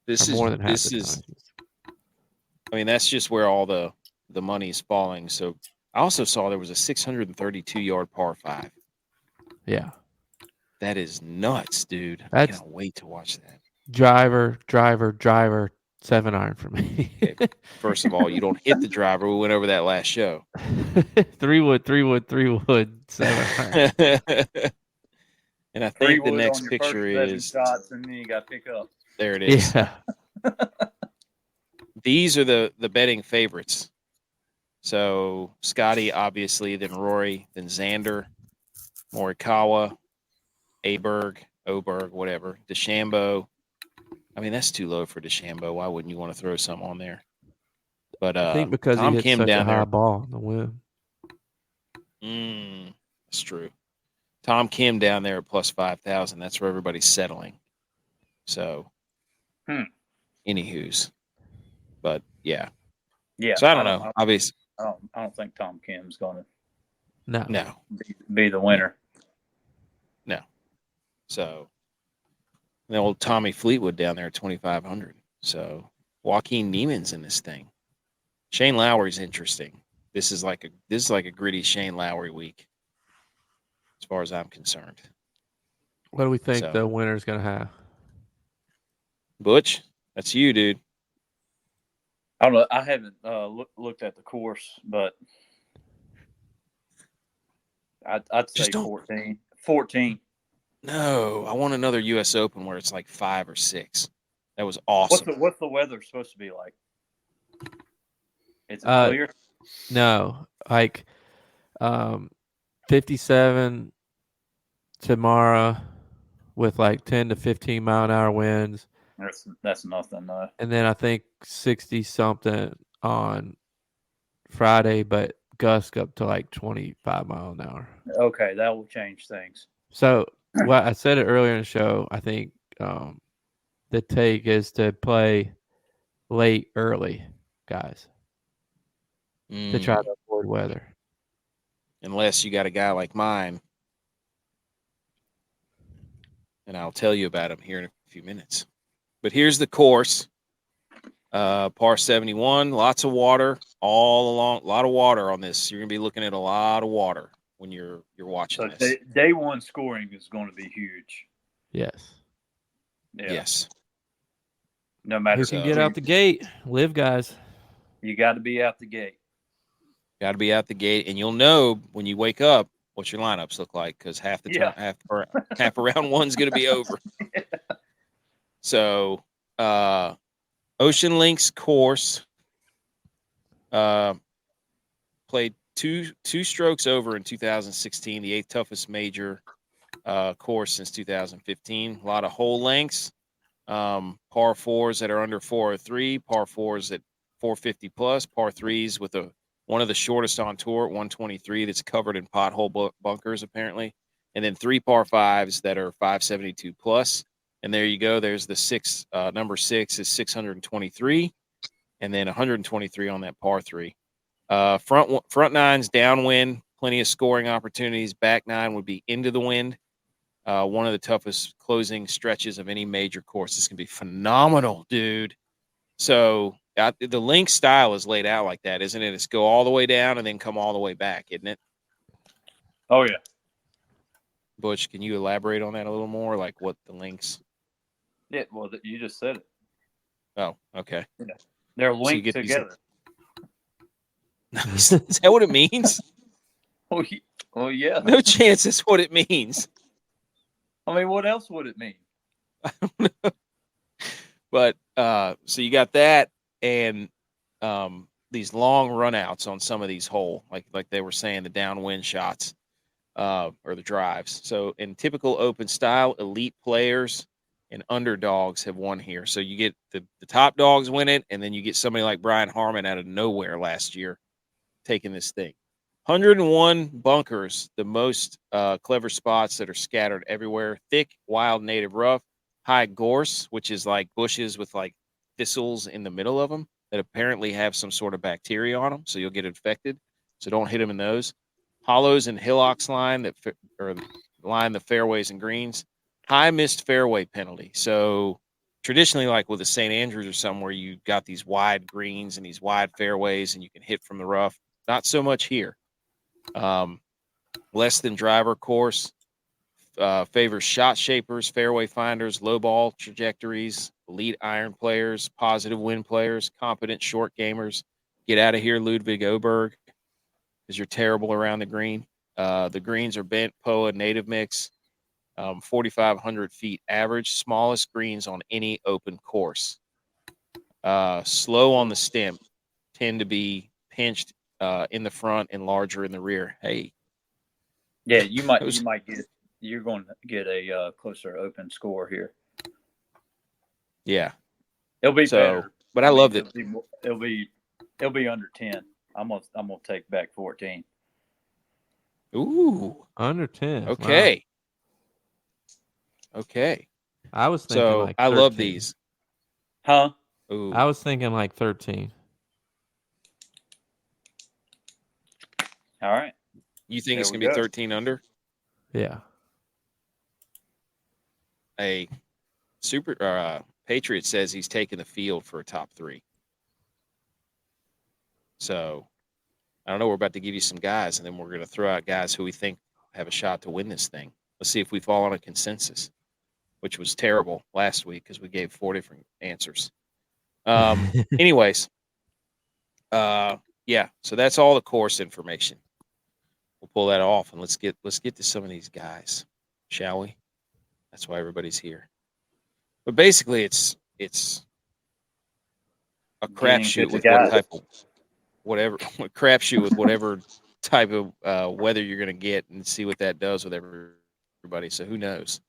This or is more than half the time. I mean, that's just where all the money is falling. So I also saw there was a 632-yard par 5. Yeah. That is nuts, dude. I cannot wait to watch that. Driver, 7-iron for me. Okay. First of all, you don't hit the driver. We went over that last show. 3-wood, 7-iron. And I think the next picture is shots, and then you got to pick up. There it is. Yeah. These are the betting favorites. So Scotty, obviously, then Rory, then Xander, Morikawa, Oberg, whatever, DeChambeau. I mean, that's too low for DeChambeau. Why wouldn't you want to throw some on there? But I think because Tom he hit Kim such down a high there. ball in the wind. That's true. Tom Kim down there at plus 5,000. That's where everybody's settling. So, anywho's. But yeah, Yeah. So I don't know. Obviously, I don't think Tom Kim's going to No. be the winner. No. So the old Tommy Fleetwood down there at 2,500. So Joaquin Neiman's in this thing. Shane Lowry's interesting. This is like a gritty Shane Lowry week, as far as I'm concerned. What do we think So, the winner's going to have? Butch, that's you, dude. I don't know. I haven't looked at the course, but I'd say 14. 14. No, I want another U.S. Open where it's like 5 or 6. That was awesome. What's the weather supposed to be like? Is it clear? No, like 57 tomorrow with like 10 to 15 mile an hour winds. That's nothing. And then I think 60 something on Friday, but gusts up to like 25 mile an hour. Okay, that will change things. So what I said it earlier in the show, I think the take is to play late early, guys, to try to avoid weather. Unless you got a guy like mine, and I'll tell you about him here in a few minutes. But here's the course. Par 71, lots of water all along. A lot of water on this. You're gonna be looking at a lot of water when you're watching So this. day one scoring is going to be huge. Yes. Yeah. Yes. No matter who can get out the gate. Live, guys. You got to be out the gate. Got to be out the gate, and you'll know when you wake up what your lineups look like because half of round one's going to be over. Yeah. So, Ocean Links course played two strokes over in 2016, the 8th toughest major course since 2015. A lot of hole lengths, par fours that are under 403, par fours at 450 plus, par threes with one of the shortest on tour at 123 that's covered in pothole bunkers apparently, and then 3 par fives that are 572 plus. And there you go. There's the number 6 is 623, and then 123 on that par 3. Front nine's downwind, plenty of scoring opportunities. Back nine would be into the wind. One of the toughest closing stretches of any major course. This can be phenomenal, dude. So the link style is laid out like that, isn't it? It's go all the way down and then come all the way back, isn't it? Oh, yeah. Butch, can you elaborate on that a little more? Like what the links? Yeah, well, you just said it. Oh, okay. Yeah. They're linked together. Is that what it means? Oh, yeah. No chance that's what it means. I mean, what else would it mean? I don't know. But so you got that and these long runouts on some of these hole, like they were saying, the downwind shots or the drives. So in typical open style, elite players and underdogs have won here. So you get the top dogs win it, and then you get somebody like Brian Harmon out of nowhere last year taking this thing. 101 bunkers, the most clever spots that are scattered everywhere. Thick, wild native rough. High gorse, which is like bushes with like thistles in the middle of them that apparently have some sort of bacteria on them, so you'll get infected. So don't hit them in those. Hollows and hillocks line the fairways and greens. High missed fairway penalty. So traditionally, like with the St. Andrews or somewhere, you got these wide greens and these wide fairways, and you can hit from the rough. Not so much here. Less than driver course. Favors shot shapers, fairway finders, low ball trajectories, elite iron players, positive wind players, competent short gamers. Get out of here, Ludwig Oberg, because you're terrible around the green. The greens are bent, POA, native mix, 4,500 feet average, smallest greens on any open course. Slow on the stem, tend to be pinched in the front and larger in the rear. Hey. Yeah, you're going to get a closer open score here. Yeah, it'll be better. But I loved it. It'll be under 10. I'm gonna take back 14. Ooh, under 10. Okay. Wow. Okay. I was thinking so like 13. I love these. Huh? Ooh. I was thinking like 13. All right. You think There it's we going to be go. 13 under? Yeah. A Patriot says he's taking the field for a top 3. So I don't know. We're about to give you some guys, and then we're going to throw out guys who we think have a shot to win this thing. Let's see if we fall on a consensus, which was terrible last week because we gave 4 different answers. Anyways, yeah. So that's all the course information. We'll pull that off, and let's get to some of these guys, shall we? That's why everybody's here. But basically, it's a crapshoot with what type of crapshoot with whatever type of weather you're going to get, and see what that does with everybody. So who knows?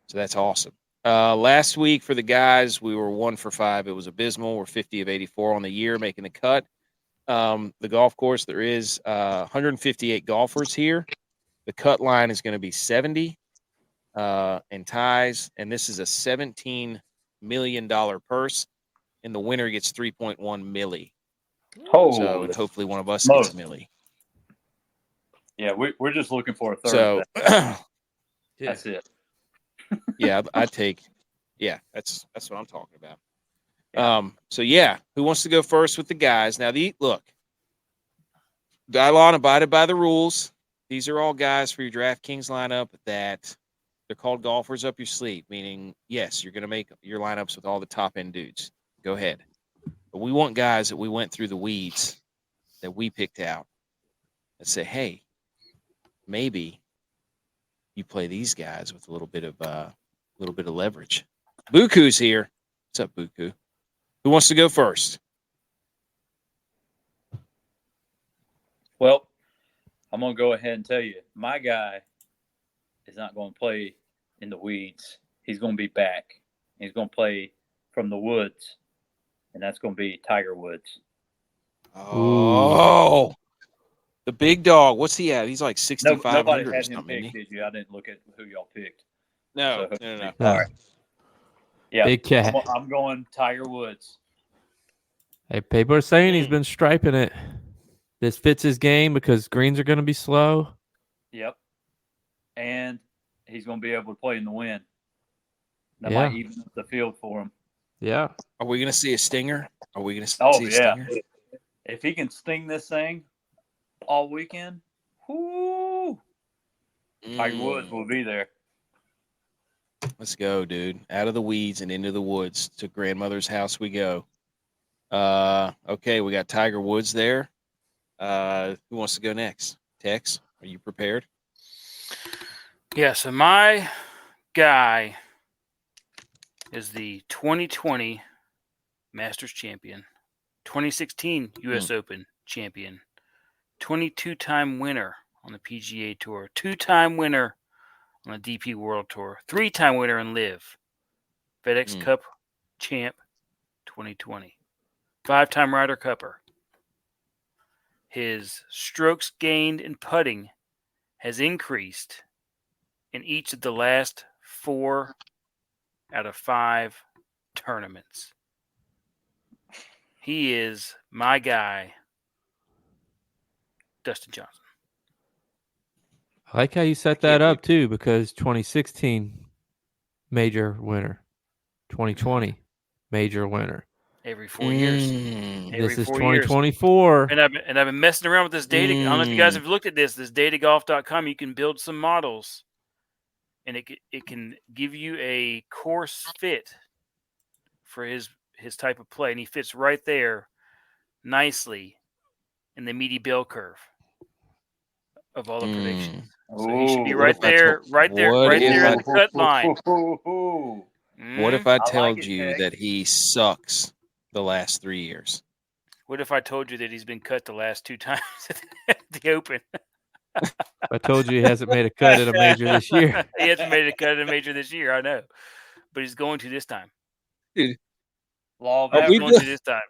So that's awesome. Last week for the guys, we were 1 for 5. It was abysmal. We're 50 of 84 on the year, making the cut. The golf course, there is 158 golfers here. The cut line is going to be 70 and ties, and this is a $17 million purse, and the winner gets 3.1 milli. So and hopefully one of us gets a milli. Yeah, we're just looking for a third. So that's it. Yeah, I'd take. Yeah, that's what I'm talking about. Yeah. So yeah, who wants to go first with the guys? Now look, Dylon abided by the rules. These are all guys for your DraftKings lineup that they're called golfers up your sleeve, meaning yes, you're going to make your lineups with all the top end dudes. Go ahead, but we want guys that we went through the weeds that we picked out that say, hey, maybe you play these guys with a little bit of leverage. Buku's here. What's up, Buku? Who wants to go first? Well, I'm going to go ahead and tell you, my guy is not going to play in the weeds. He's going to be back. He's going to play from the woods, and that's going to be Tiger Woods. Oh, the big dog. What's he at? He's like 6,500 nobody or had something. him picked, did you? I didn't look at who y'all picked. No. All right. Yeah, big cat. I'm going Tiger Woods. Hey, people are saying he's been striping it. This fits his game because greens are going to be slow. Yep. And he's going to be able to play in the wind. That might even up the field for him. Yeah. Are we going to see a stinger? Are we going to see a stinger? If he can sting this thing all weekend, Tiger Woods will be there. Let's go, dude. Out of the weeds and into the woods. To grandmother's house we go. Okay, we got Tiger Woods there. Who wants to go next? Tex, are you prepared? Yeah, so my guy is the 2020 Masters champion, 2016 U.S. Open champion, 22-time winner on the PGA Tour, 2-time winner on the DP World Tour, 3-time winner in LIV, FedEx Cup champ 2020, 5-time Ryder Cupper. His strokes gained in putting has increased in each of the last 4 out of 5 tournaments. He is my guy, Dustin Johnson. I like how you set that up, too, because 2016, major winner. 2020, major winner. Every 4 years. This is 2024. And I've been messing around with this data. I don't know if you guys have looked at this datagolf.com. You can build some models, and it can give you a course fit for his type of play, and he fits right there nicely in the meaty bell curve of all the predictions. So he should be right there in the cut line. What if I told you that he sucks the last 3 years? What if I told you that he's been cut the last 2 times at the Open? I told you he hasn't made a cut at a major this year. He hasn't made a cut at a major this year, I know. But he's going to this time. Dude, Law of averages going to this time.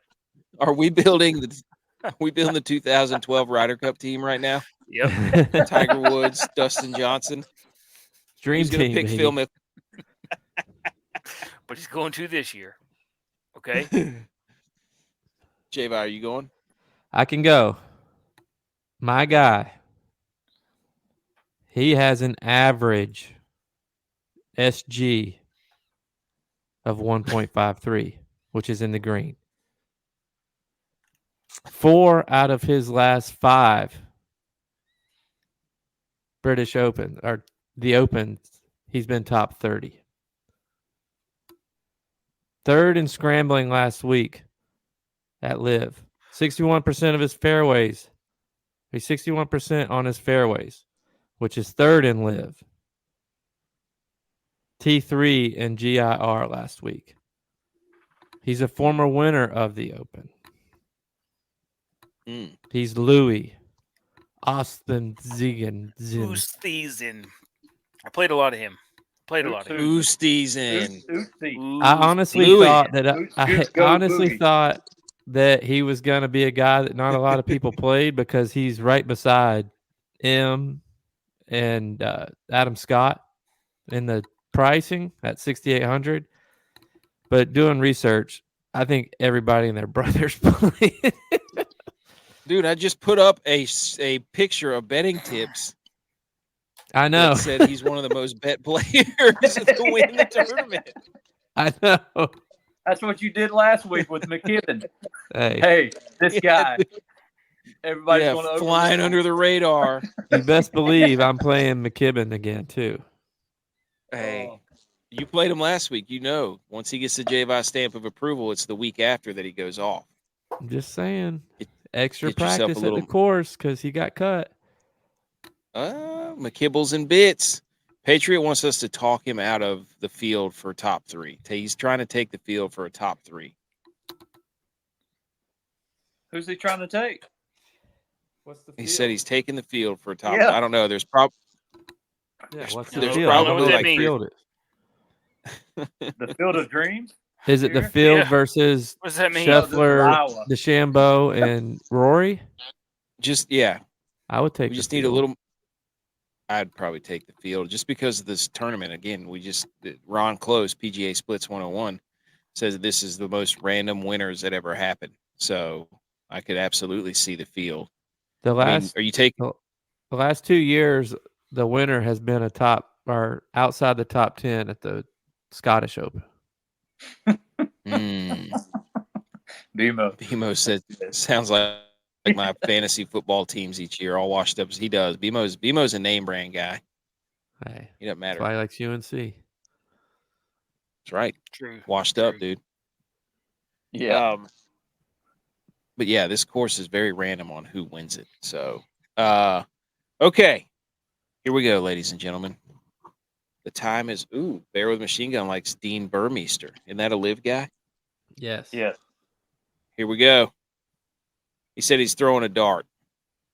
Are we building the 2012 Ryder Cup team right now? Yep. Tiger Woods, Dustin Johnson. Dream team. He's going to pick Phil Mickelson. But he's going to this year. Okay? J-Vi, are you going? I can go. My guy, he has an average SG of 1.53, which is in the green. 4 out of his last 5 British Open, or the Open, he's been top 30. Third in scrambling last week at Live. 61% of his fairways. He's 61% on his fairways, which is third in Live. T3 and G.I.R. last week. He's a former winner of the Open. He's Louis Oosthuizen. Oosthuizen. I played a lot of him. Oosthuizen. I honestly Louis. thought that he was going to be a guy that not a lot of people played because he's right beside M and Adam Scott in the pricing at 6,800. But doing research, I think everybody and their brothers playing. Dude, I just put up a picture of betting tips. I know. That said he's one of the most bet players to win the tournament. I know. That's what you did last week with McKibben. Hey, this guy. Everybody's going to flying under the radar. You best believe I'm playing McKibben again too. Hey, you played him last week. You know, once he gets the G.U.Y.S stamp of approval, it's the week after that he goes off. I'm just saying, extra get yourself practice a little- at the course because he got cut. McKibbles and bits. Patriot wants us to talk him out of the field for top 3. He's trying to take the field for a top 3. Who's he trying to take? What's the field? He said he's taking the field for a top. Yeah. I don't know. There's probably what's the there's field? probably I don't know what like that field is. The Field of Dreams? Is it the Here? field Yeah. versus What does that mean? Scheffler, Iowa. DeChambeau, and Rory? just I would take. we the just need a field. little. I'd probably take the field just because of this tournament. Again, Ron Close, PGA Splits 101, says this is the most random winners that ever happened. So I could absolutely see the field. The last, are you taking? the last 2 years, the winner has been a top or outside the top 10 at the Scottish Open. BMO said sounds like my fantasy football teams each year, all washed up as he does. BMO's a name brand guy. Hey, He doesn't matter. that's why he likes UNC. That's right. True. Washed up, dude. Yeah. But yeah, this course is very random on who wins it. So, okay, here we go, ladies and gentlemen. The time is Bear with Machine Gun likes Dean Burmeister. Isn't that a live guy? Yes. Yes. Here we go. He said he's throwing a dart.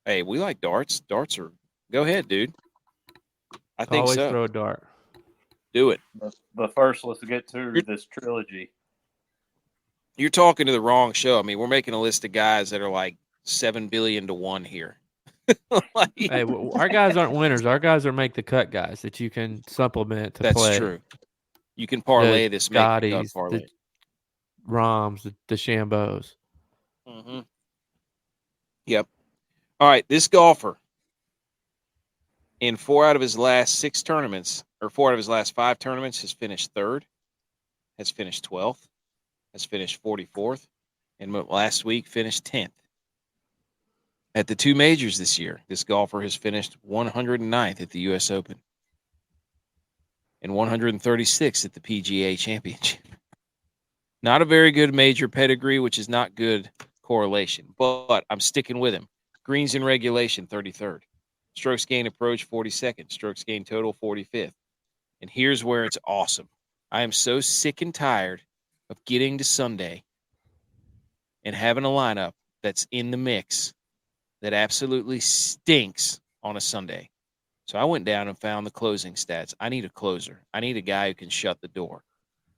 Hey, we like darts. Darts are. Go ahead, dude. I think Always so. throw a dart. Do it. But first, let's get to this trilogy. You're talking to the wrong show. I mean, we're making a list of guys that are like 7 billion to 1 here. Like, Hey, our guys aren't winners. Our guys are make the cut guys that you can supplement to that's play. true. You can parlay The this make the cut Scotties, parlay. the Roms, the DeChambeaus. Mm-hmm. Yep. All right, this golfer in 4 out of his last 6 tournaments, or 4 out of his last 5 tournaments, has finished 3rd, has finished 12th, has finished 44th, and last week finished 10th. At the 2 majors this year, this golfer has finished 109th at the U.S. Open and 136th at the PGA Championship. Not a very good major pedigree, which is not good correlation, but I'm sticking with him. Greens in regulation, 33rd. Strokes gained approach, 42nd. Strokes gained total, 45th. And here's where it's awesome. I am so sick and tired of getting to Sunday and having a lineup that's in the mix that absolutely stinks on a Sunday. So I went down and found the closing stats. I need a closer. I need a guy who can shut the door.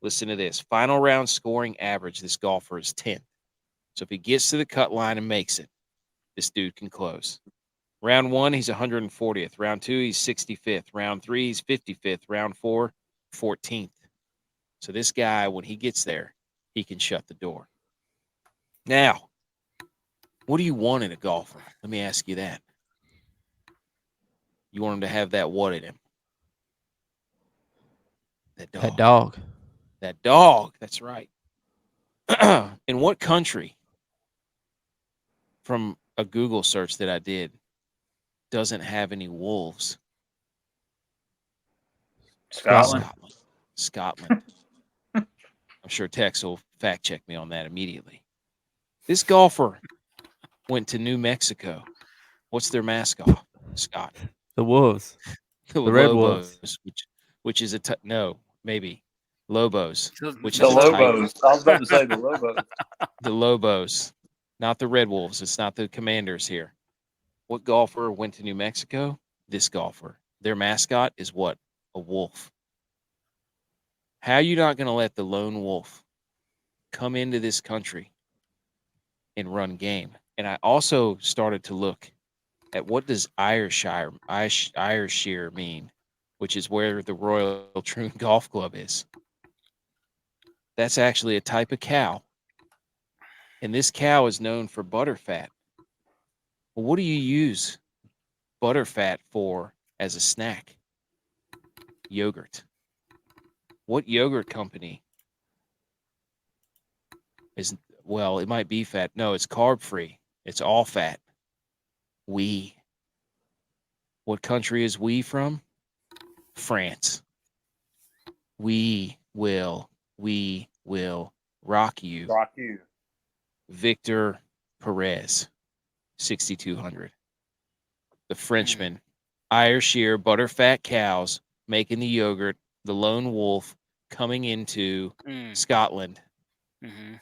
Listen to this. Final round scoring average, this golfer is 10th. So if he gets to the cut line and makes it, this dude can close. Round 1, he's 140th. Round 2, he's 65th. Round 3, he's 55th. Round 4, 14th. So this guy, when he gets there, he can shut the door. Now, what do you want in a golfer? Let me ask you that. You want him to have that what in him? That dog. That dog. That dog. That's right. In what country, from a Google search that I did, doesn't have any wolves? Scotland. Scotland. I'm sure Tex will fact check me on that immediately. This golfer went to New Mexico. What's their mascot? Scott. The Wolves. The Red Lobos, Wolves. which is no, maybe Lobos, which The is a tiger. Lobos. I was about to say the Lobos. The Lobos, not the Red Wolves. It's not the Commanders here. What golfer went to New Mexico? This golfer. Their mascot is what? A wolf. How are you not going to let the lone wolf come into this country and run game? And I also started to look at what does Ayrshire mean, which is where the Royal Troon Golf Club is. That's actually a type of cow. And this cow is known for butterfat. Well, what do you use butterfat for as a snack? Yogurt. What yogurt company is, well, it might be fat. No, it's carb free. It's all fat. We. What country is we from? France. We will rock you. Rock you. Victor Perez, 6,200. The Frenchman. Ayrshire butterfat cows making the yogurt. The lone wolf coming into Scotland. Mm-hmm.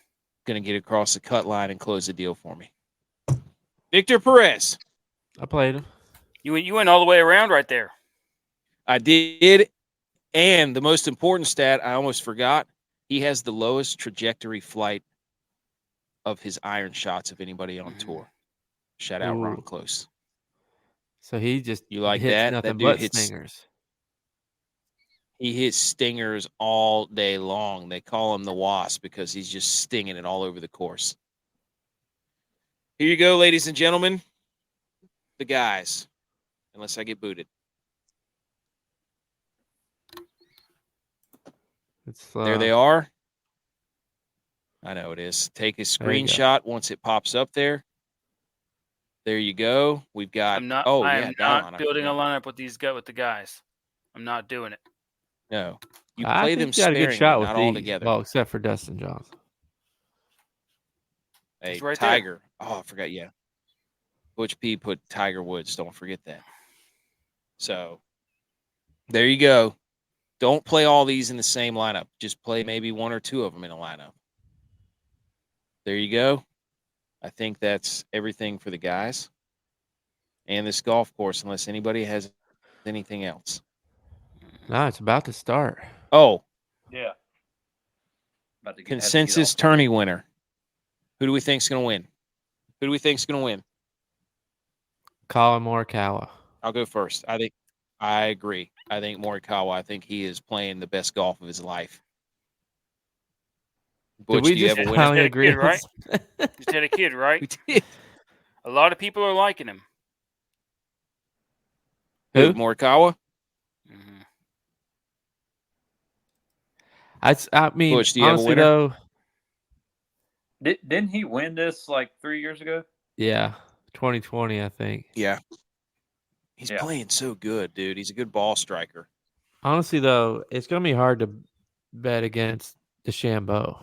Going to get across the cut line and close the deal for me. Victor Perez. I played him. You went all the way around right there. I did. And the most important stat, I almost forgot, he has the lowest trajectory flight of his iron shots of anybody on tour. Shout out Ron Close. So he just you like hits that? Nothing That dude but hits stingers. He hits stingers all day long. They call him the Wasp because he's just stinging it all over the course. Here you go, ladies and gentlemen. The guys. Unless I get booted. There they are. I know it is. Take a screenshot once it pops up there. There you go. We've got. I am not building a lineup with the guys. I'm not doing it. No, you play them sparingly, a good shot with not all together. Well, except for Dustin Johnson. Hey, right Tiger. There. Oh, I forgot. Yeah, Butch P put Tiger Woods. Don't forget that. So there you go. Don't play all these in the same lineup. Just play maybe one or two of them in a lineup. There you go. I think that's everything for the guys and this golf course, unless anybody has anything else. No, it's about to start. Oh. Yeah. Consensus tourney winner. Who do we think is going to win? Who do we think is going to win? Colin Morikawa. I'll go first. I agree. I think Morikawa, I think he is playing the best golf of his life. Butch, did we do you just have a finally winner? agree? Kid, right? Just had a kid, right? We did. A lot of people are liking him. Who? Morikawa? Mm-hmm. I mean, Butch, do you honestly, have a winner? though. Didn't he win this like 3 years ago? Yeah, 2020, I think. Yeah. He's playing so good, dude. He's a good ball striker. Honestly, though, it's going to be hard to bet against DeChambeau.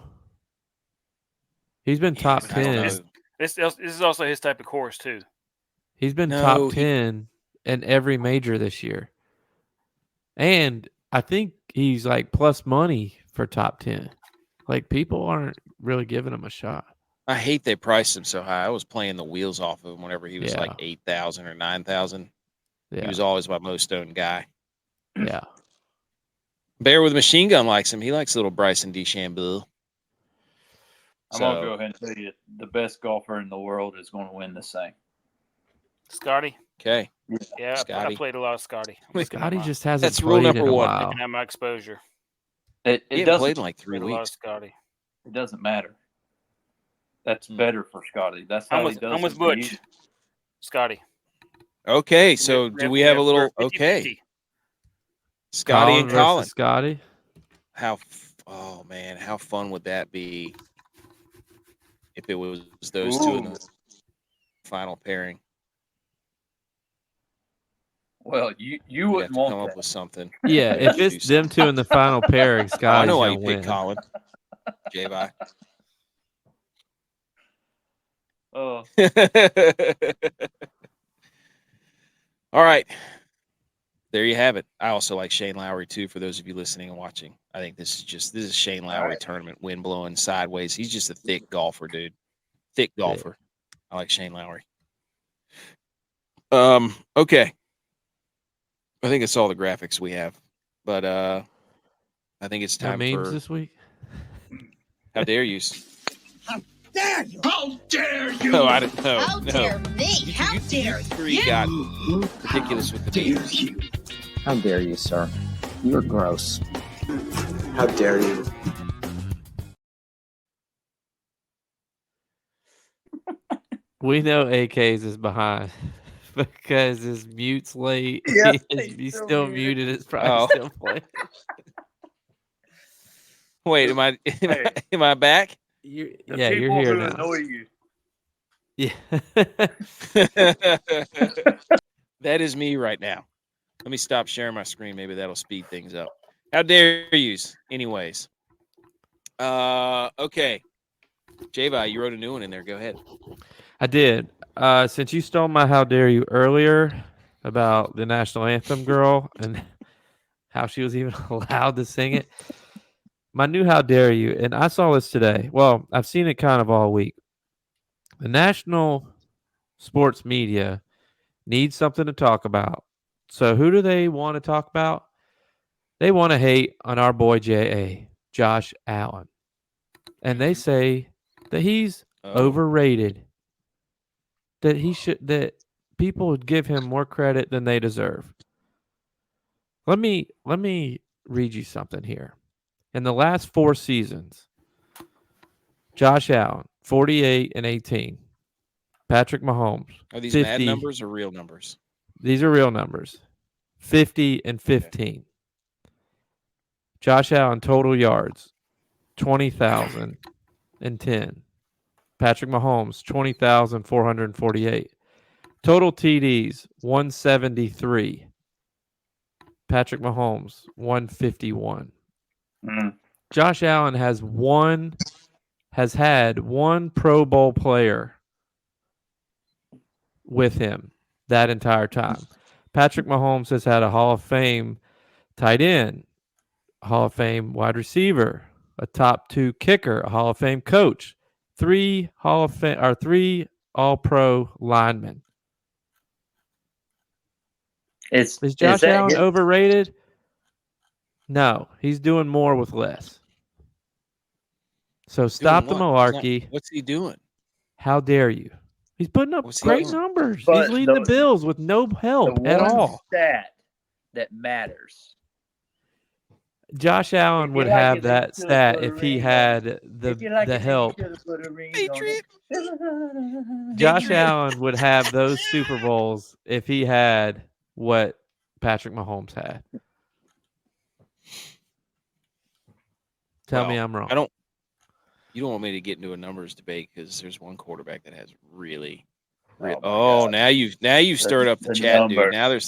He's been top 10. This is also his type of course, too. He's been top 10 in every major this year. And I think he's like plus money for top 10. Like, people aren't really giving him a shot. I hate they priced him so high. I was playing the wheels off of him whenever he was like 8,000 or 9,000. Yeah. He was always my most owned guy. Yeah. Bear with Machine Gun likes him. He likes little Bryson DeChambeau. I'm going to go ahead and tell you the best golfer in the world is going to win this thing. Scotty? Okay. Yeah, Scotty. I played a lot of Scotty. Scotty just hasn't That's rule played number in a one. while. I can have my exposure. It He doesn't played in like 3 A lot of weeks. Scotty. It doesn't matter. That's better for Scotty. That's how he does. I'm with Butch. Scotty. Okay, so do we have a little? Okay, Scotty and Colin. Scotty. Oh man, how fun would that be if it was those two in the final pairing? Well, you We'd wouldn't have to want come that. up with something. Yeah, We'd if have to it's do them two in the final pairing, something. I Scotty's know why gonna you win. picked Colin. J-Bye. Oh, All right. There you have it. I also like Shane Lowry too. For those of you listening and watching, I think this is Shane Lowry tournament, wind blowing sideways. He's just a thick golfer, dude. Thick golfer. I like Shane Lowry. Okay. I think it's all the graphics we have, but I think it's time memes for this week. How dare you? How dare you? How dare you? No, I didn't know. How dare me? How dare you? Got ridiculous with the memes. How dare you, sir? You're gross. How dare you? We know AKs is behind because his mute's late. Yes, he's still muted. It's probably still playing. Wait, am I back? You're here who now. Annoy you. Yeah. That is me right now. Let me stop sharing my screen. Maybe that'll speed things up. How dare you? Anyways. Okay. J-Vi, you wrote a new one in there. Go ahead. I did. Since you stole my how dare you earlier about the national anthem girl and how she was even allowed to sing it, my new how dare you, and I saw this today. Well, I've seen it kind of all week. The national sports media needs something to talk about. So who do they want to talk about? They want to hate on our boy J.A., Josh Allen. And they say that he's overrated. That people would give him more credit than they deserve. Let me read you something here. In the last 4 seasons, Josh Allen, 48-18. Patrick Mahomes. Are these 50, mad numbers or real numbers? These are real numbers. 50-15. Okay. Josh Allen total yards, 20,010. Patrick Mahomes, 20,448. Total TDs, 173. Patrick Mahomes, 151. Josh Allen has had one Pro Bowl player with him that entire time. Patrick Mahomes has had a Hall of Fame tight end, a Hall of Fame wide receiver, a top 2 kicker, a Hall of Fame coach, 3 All-Pro linemen. Is Josh Allen overrated? No, he's doing more with less. So stop the malarkey. What's he doing? How dare you? He's putting up great numbers. He's leading the Bills with no help at all. Stat that matters. Josh Allen would have that stat if he had the help. Josh Allen would have those Super Bowls if he had what Patrick Mahomes had. Tell me I'm wrong. You don't want me to get into a numbers debate because there's one quarterback that has really. Now you've stirred up the chat, dude. Now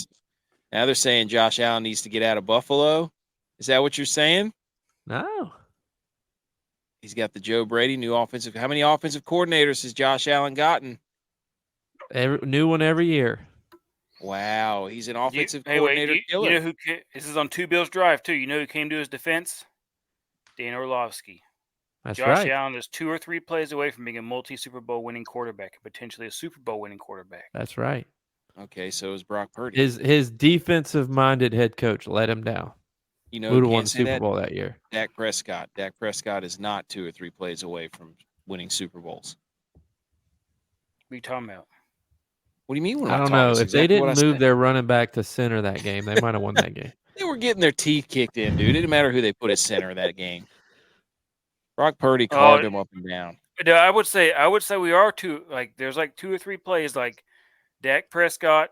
they're saying Josh Allen needs to get out of Buffalo. Is that what you're saying? No. He's got the Joe Brady new offensive. How many offensive coordinators has Josh Allen gotten? New one every year. Wow, he's an offensive coordinator killer. You know who? This is on Two Bills Drive too. You know who came to his defense? Dan Orlovsky. That's Josh right. Allen is 2 or 3 plays away from being a multi-Super Bowl winning quarterback and potentially a Super Bowl winning quarterback. That's right. Okay, so is Brock Purdy. His defensive-minded head coach let him down. You know, who would have won the Super Bowl that year? Dak Prescott. Dak Prescott is not 2 or 3 plays away from winning Super Bowls. What are you talking about? What do you mean? I don't know. If they didn't move their running back to center that game, they might have won that game. They were getting their teeth kicked in, dude. It didn't matter who they put as center of that game. Brock Purdy carved him up and down. I would say we are there's like 2 or 3 plays like Dak Prescott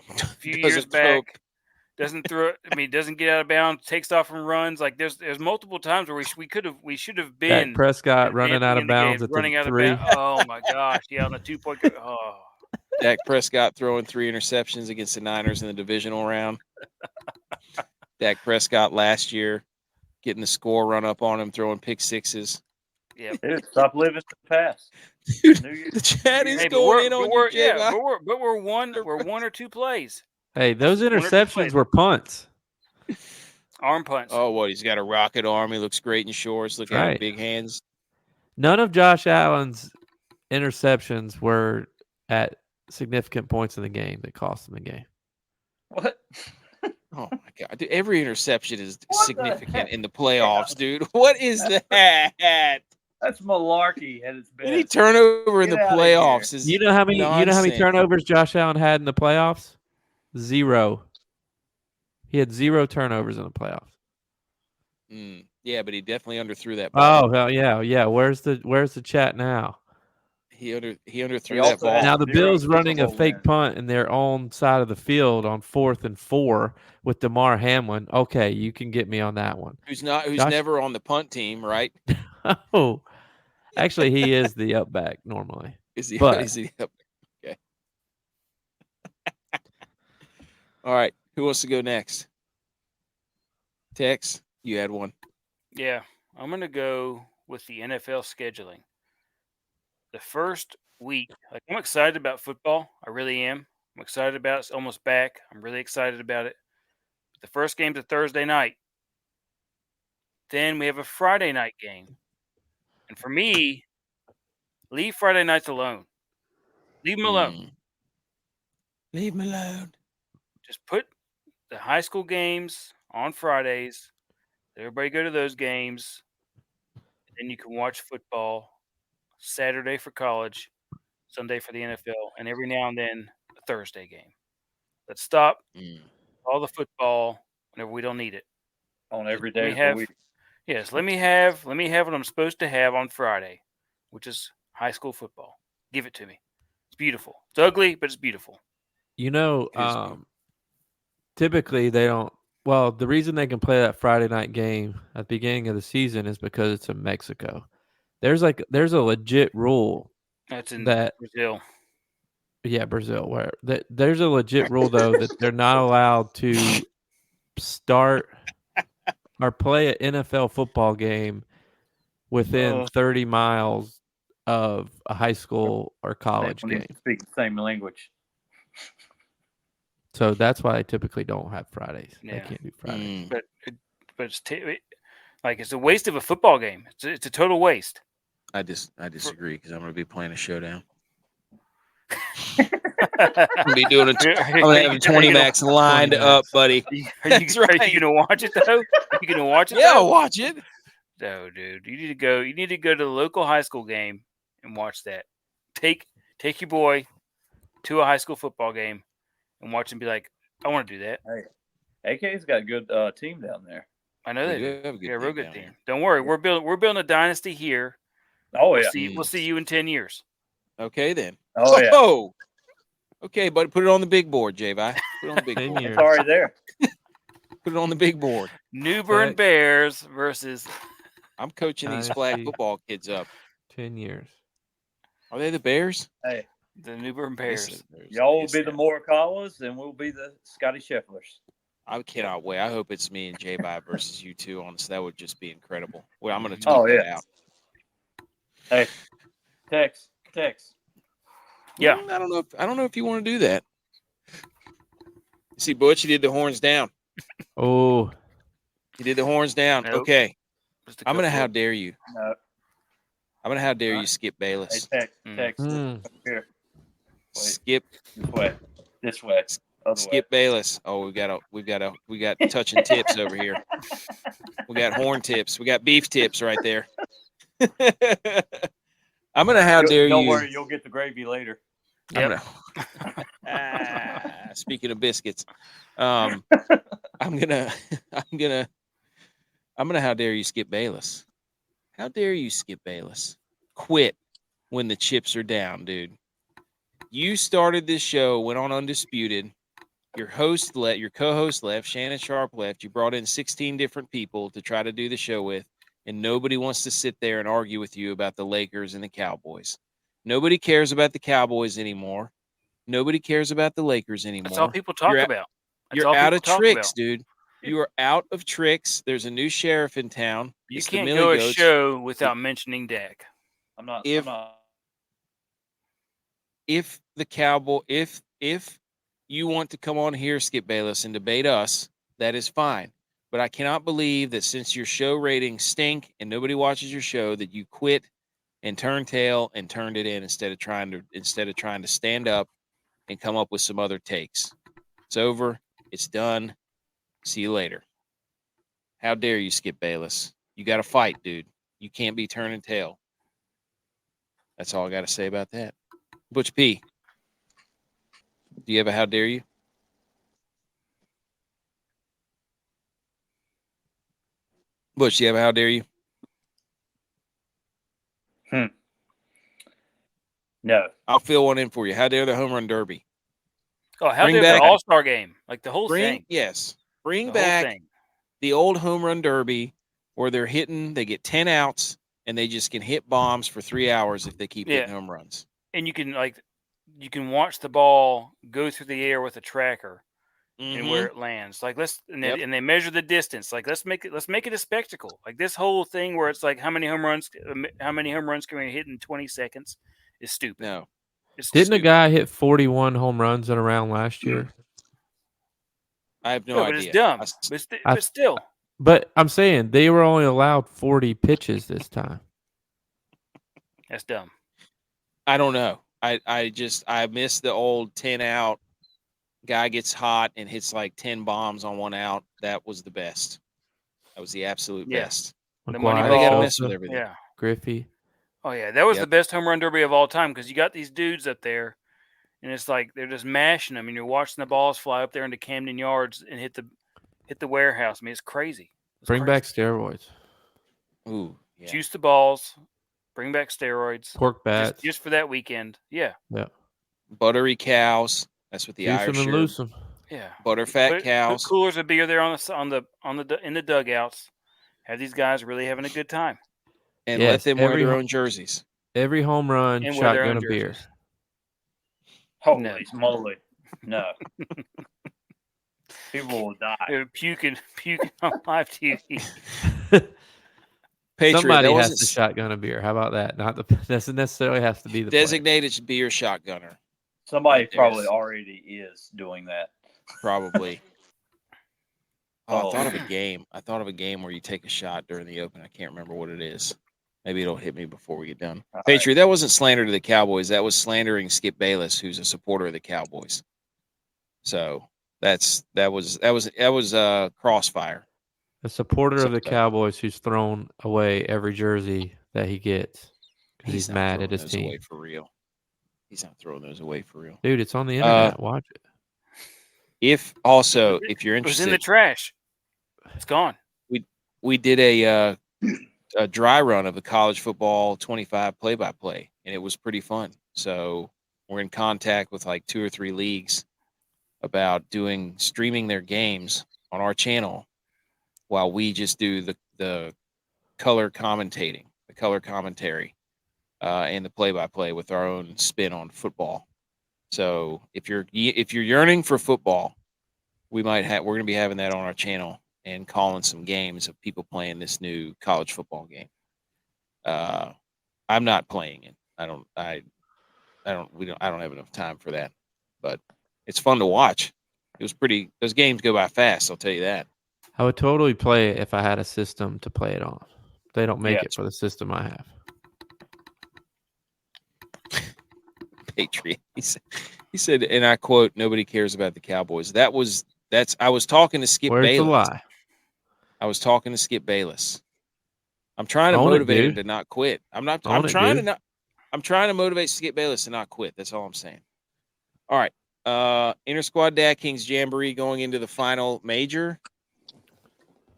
a few years back. Doesn't throw. I mean, doesn't get out of bounds. Takes off and runs. Like there's multiple times where we should have been. Dak Prescott running out of bounds at running the out 3. of bounds. Oh my gosh! Yeah, on the 2-point. Oh. Dak Prescott throwing 3 interceptions against the Niners in the divisional round. Dak Prescott last year getting the score run up on him, throwing pick sixes. Yeah. Stop living the past. Dude, the chat is going in on you, yeah, but we're one or two plays. Hey, those interceptions were punts. Arm punts. Oh, what? He's got a rocket arm. He looks great in shorts. Look at him, big hands. None of Josh Allen's interceptions were at significant points in the game that cost him the game. What? Oh my God! Dude, every interception is significant in the playoffs, dude. What is that? That's malarkey at its best. Any turnover in the playoffs is you know how many nonsense. turnovers Josh Allen had in the playoffs? 0. He had 0 turnovers in the playoffs. Yeah, but he definitely underthrew that ball. Oh hell yeah. Where's the chat now? He underthrew that ball. Now the Bills running a fake punt in their own side of the field on 4th and 4 with DeMar Hamlin. Okay, you can get me on that one. Who's never on the punt team, right? Oh, actually, he is the up back normally. Is he? But, is he up? Okay. All right. Who wants to go next? Tex, you had one. Yeah, I'm going to go with the NFL scheduling. The first week, I'm excited about football. I really am. I'm excited about it. It's almost back. I'm really excited about it. But the first game's a Thursday night. Then we have a Friday night game. And for me, leave Friday nights alone. Leave them alone. Leave them alone. Just put the high school games on Fridays. Everybody go to those games. Then you can watch football Saturday for college, Sunday for the NFL, and every now and then a Thursday game. Let's stop all the football whenever we don't need it. On every day of the week. Yes, let me have what I'm supposed to have on Friday, which is high school football. Give it to me. It's beautiful. It's ugly, but it's beautiful. You know, typically they don't. Well, the reason they can play that Friday night game at the beginning of the season is because it's in Mexico. There's a legit rule. That's in Brazil. Yeah, Brazil. Where there's a legit rule though that they're not allowed to start or play an NFL football game within 30 miles of a high school or college game. Speak the same language. So that's why they typically don't have Fridays. Yeah. They can't do Fridays. But it's it's a waste of a football game. It's a total waste. I disagree because I'm going to be playing a showdown. I'm going to be doing I'm going to have 20 max lined up, buddy. Are you going to watch it though? Are you going to watch it? Yeah, I'll watch it. No, dude. You need to go. You need to go to the local high school game and watch that. Take your boy to a high school football game and watch him. Be like, I want to do that. Hey, AK's got a good team down there. I know they do. Yeah, real good team. Don't worry, we're building a dynasty here. Oh yeah. We'll see you in 10 years. Okay then. Oh yeah. Okay, buddy, put it on the big board, J.Vi. Put it on the big board. It's already there. Put it on the big board. New Bern Bears versus. I'm coaching these flag football kids up. 10 years. Are they the Bears? Hey, the New Bern Bears. Y'all will be the Morikawas, and we'll be the Scotty Schefflers. I cannot wait. I hope it's me and J.Vi versus you two. Honestly, that would just be incredible. Well, I'm going to tweet that out. Hey, Tex. Yeah. I don't know if you want to do that. See, Butch, he did the horns down. Oh. He did the horns down. Nope. Okay. I'm going to how dare you. No. I'm going to how dare you, Skip Bayless. Hey, Tex. Here. Wait. Skip. This way. Skip Bayless. Oh, we got touching tips over here. We got horn tips. We got beef tips right there. I'm gonna how dare you. Don't worry, you'll get the gravy later. Yep. Speaking of biscuits, I'm gonna how dare you, Skip Bayless. How dare you, Skip Bayless? Quit when the chips are down, dude. You started this show, went on Undisputed, Your host left, your co-host left, Shannon Sharp left. You brought in 16 different people to try to do the show with, and nobody wants to sit there and argue with you about the Lakers and the Cowboys. Nobody cares about the Cowboys anymore. Nobody cares about the Lakers anymore. That's all people talk about. You're out of tricks, dude. You are out of tricks. There's a new sheriff in town. You It's can't the go MILLY a Goats. show without mentioning Dak. If you want to come on here, Skip Bayless, and debate us, that is fine. But I cannot believe that since your show ratings stink and nobody watches your show, that you quit and turned tail and turned it in instead of trying to stand up and come up with some other takes. It's over. It's done. See you later. How dare you, Skip Bayless? You got to fight, dude. You can't be turning tail. That's all I got to say about that. Butch P, do you have a how dare you? Butch, do you have a how dare you? No. I'll fill one in for you. How dare the home run derby? Oh, how dare the All-Star game? Like the whole thing. Yes. Bring back the old home run derby where they're hitting, they get 10 outs, and they just can hit bombs for 3 hours if they keep hitting home runs. And you can watch the ball go through the air with a tracker and where it lands. Like and they measure the distance. Like let's make it a spectacle. Like this whole thing where it's like how many home runs can we hit in 20 seconds is stupid. No. Didn't a guy hit 41 home runs in a round last year? I have no idea. But it's dumb. But still. But I'm saying they were only allowed 40 pitches this time. That's dumb. I don't know. I miss the old 10 out. Guy gets hot and hits like 10 bombs on 1 out. That was the best. That was the absolute best. The money they got to mess with everything. Yeah. Griffey. Oh yeah, that was the best home run derby of all time because you got these dudes up there, and it's like they're just mashing them, and you're watching the balls fly up there into Camden Yards and hit the warehouse. I mean, it's crazy. Bring back steroids. Ooh, yeah. Juice the balls. Bring back steroids. Pork bats. Just for that weekend. Yeah. Yeah. Buttery cows. That's what the Juice Irish them and loose them. Yeah. Butterfat cows. Put coolers of beer there in the dugouts. Have these guys really having a good time. And let them wear their own jerseys. Every home run, shotgun a beer. Holy moly. No. People will die. They're puking on live TV. Patriot, somebody has to shotgun a beer. How about that? Doesn't necessarily have to be the designated beer shotgunner. Somebody probably already is doing that. Probably. I thought of a game. I thought of a game where you take a shot during the open. I can't remember what it is. Maybe it'll hit me before we get done. Patriot, that wasn't slander to the Cowboys. That was slandering Skip Bayless, who's a supporter of the Cowboys. So that was crossfire. A supporter of the Cowboys who's thrown away every jersey that he gets because he's mad at his team. Away for real. He's not throwing those away for real. Dude, it's on the internet. Watch it. If you're interested, it was in the trash. It's gone. We did a dry run of the college football 25 play-by-play, and it was pretty fun. So we're in contact with like 2 or 3 leagues about streaming their games on our channel while we just do the color commentary, and the play-by-play with our own spin on football. So if you're yearning for football, we're going to be having that on our channel and calling some games of people playing this new college football game. I'm not playing it. I don't have enough time for that, but it's fun to watch. Those games go by fast. I'll tell you that. I would totally play it if I had a system to play it on. They don't make it for the system I have. Patriot. He said, and I quote, "Nobody cares about the Cowboys." I was talking to Skip Bayless. Where's the lie? I was talking to Skip Bayless. I'm trying to motivate him to not quit. I'm trying to motivate Skip Bayless to not quit. That's all I'm saying. All right. Inter-Squad DraftKings Jamboree going into the final major.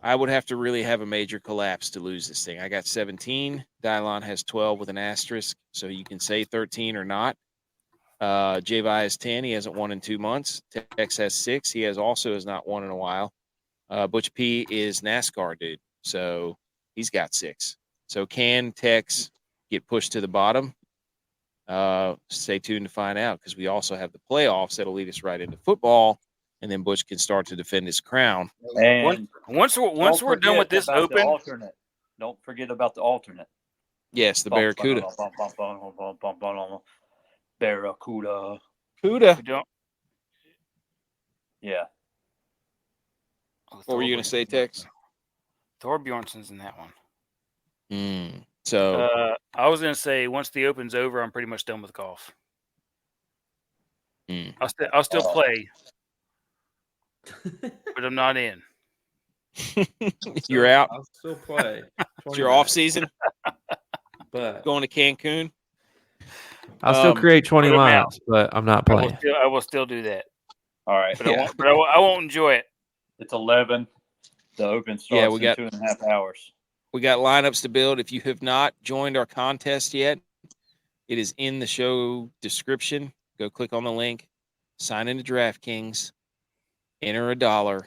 I would have to really have a major collapse to lose this thing. I got 17. Dylon has 12 with an asterisk, so you can say 13 or not. J.U.Y.S has 10. He hasn't won in 2 months. Tex has 6. He has not won in a while. Butch P is NASCAR dude, so he's got 6. So can Tex get pushed to the bottom? Stay tuned to find out, because we also have the playoffs that'll lead us right into football, and then Butch can start to defend his crown. And once we're done with this open, don't forget about the alternate. Yes, the Barracuda. Barracuda. Cuda. Yeah. What were you going to say, Tex? Thorbjornson's in that one. So I was going to say, once the open's over, I'm pretty much done with golf. I'll still play, but I'm not in. You're out. I'll still play. It's your off season. But going to Cancun. I'll still create 20 lineups, but I'm not playing. I will still do that. All right, but I won't enjoy it. It's 11. The open starts in 2.5 hours. We got lineups to build. If you have not joined our contest yet, it is in the show description. Go click on the link, sign into DraftKings, enter $1,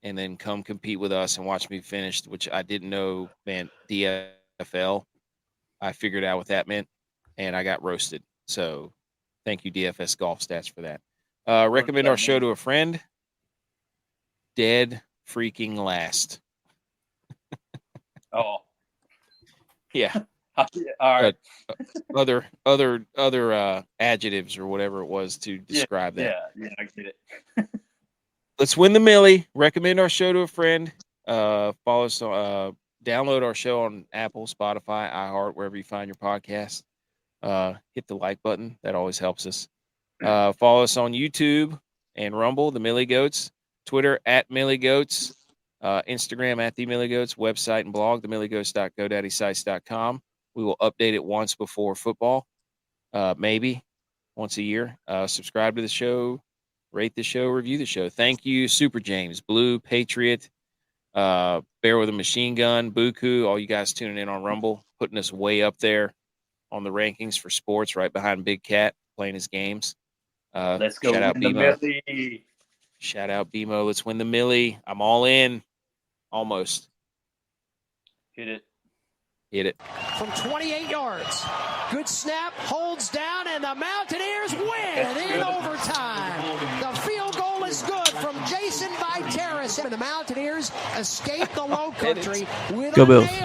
and then come compete with us and watch me finish, which I didn't know meant DFL. I figured out what that meant, and I got roasted. So thank you, DFS Golf Stats, for that. Recommend our show to a friend. Dead freaking last. Oh. Yeah. All right. Other adjectives or whatever it was to describe that. Yeah, I get it. Let's win the Millie. Recommend our show to a friend. Follow us. Download our show on Apple, Spotify, iHeart, wherever you find your podcast. Hit the like button. That always helps us. Follow us on YouTube and Rumble, the Millie Goats. Twitter @MillyGoats. Instagram @TheMillyGoats. Website and blog, themillygoats.godaddysites.com. We will update it once before football, maybe once a year. Subscribe to the show, rate the show, review the show. Thank you, Super James, Blue, Patriot, Bear with a Machine Gun, Buku, all you guys tuning in on Rumble, putting us way up there on the rankings for sports, right behind Big Cat, playing his games. Let's go shout out win the Millie. Shout out BMO. Let's win the Millie. I'm all in. Almost. Hit it. Hit it. From 28 yards. Good snap, holds down, and the Mountaineers win in overtime. The field goal is good from Jason Viteris, and the Mountaineers escape the Low Country with Go Bills.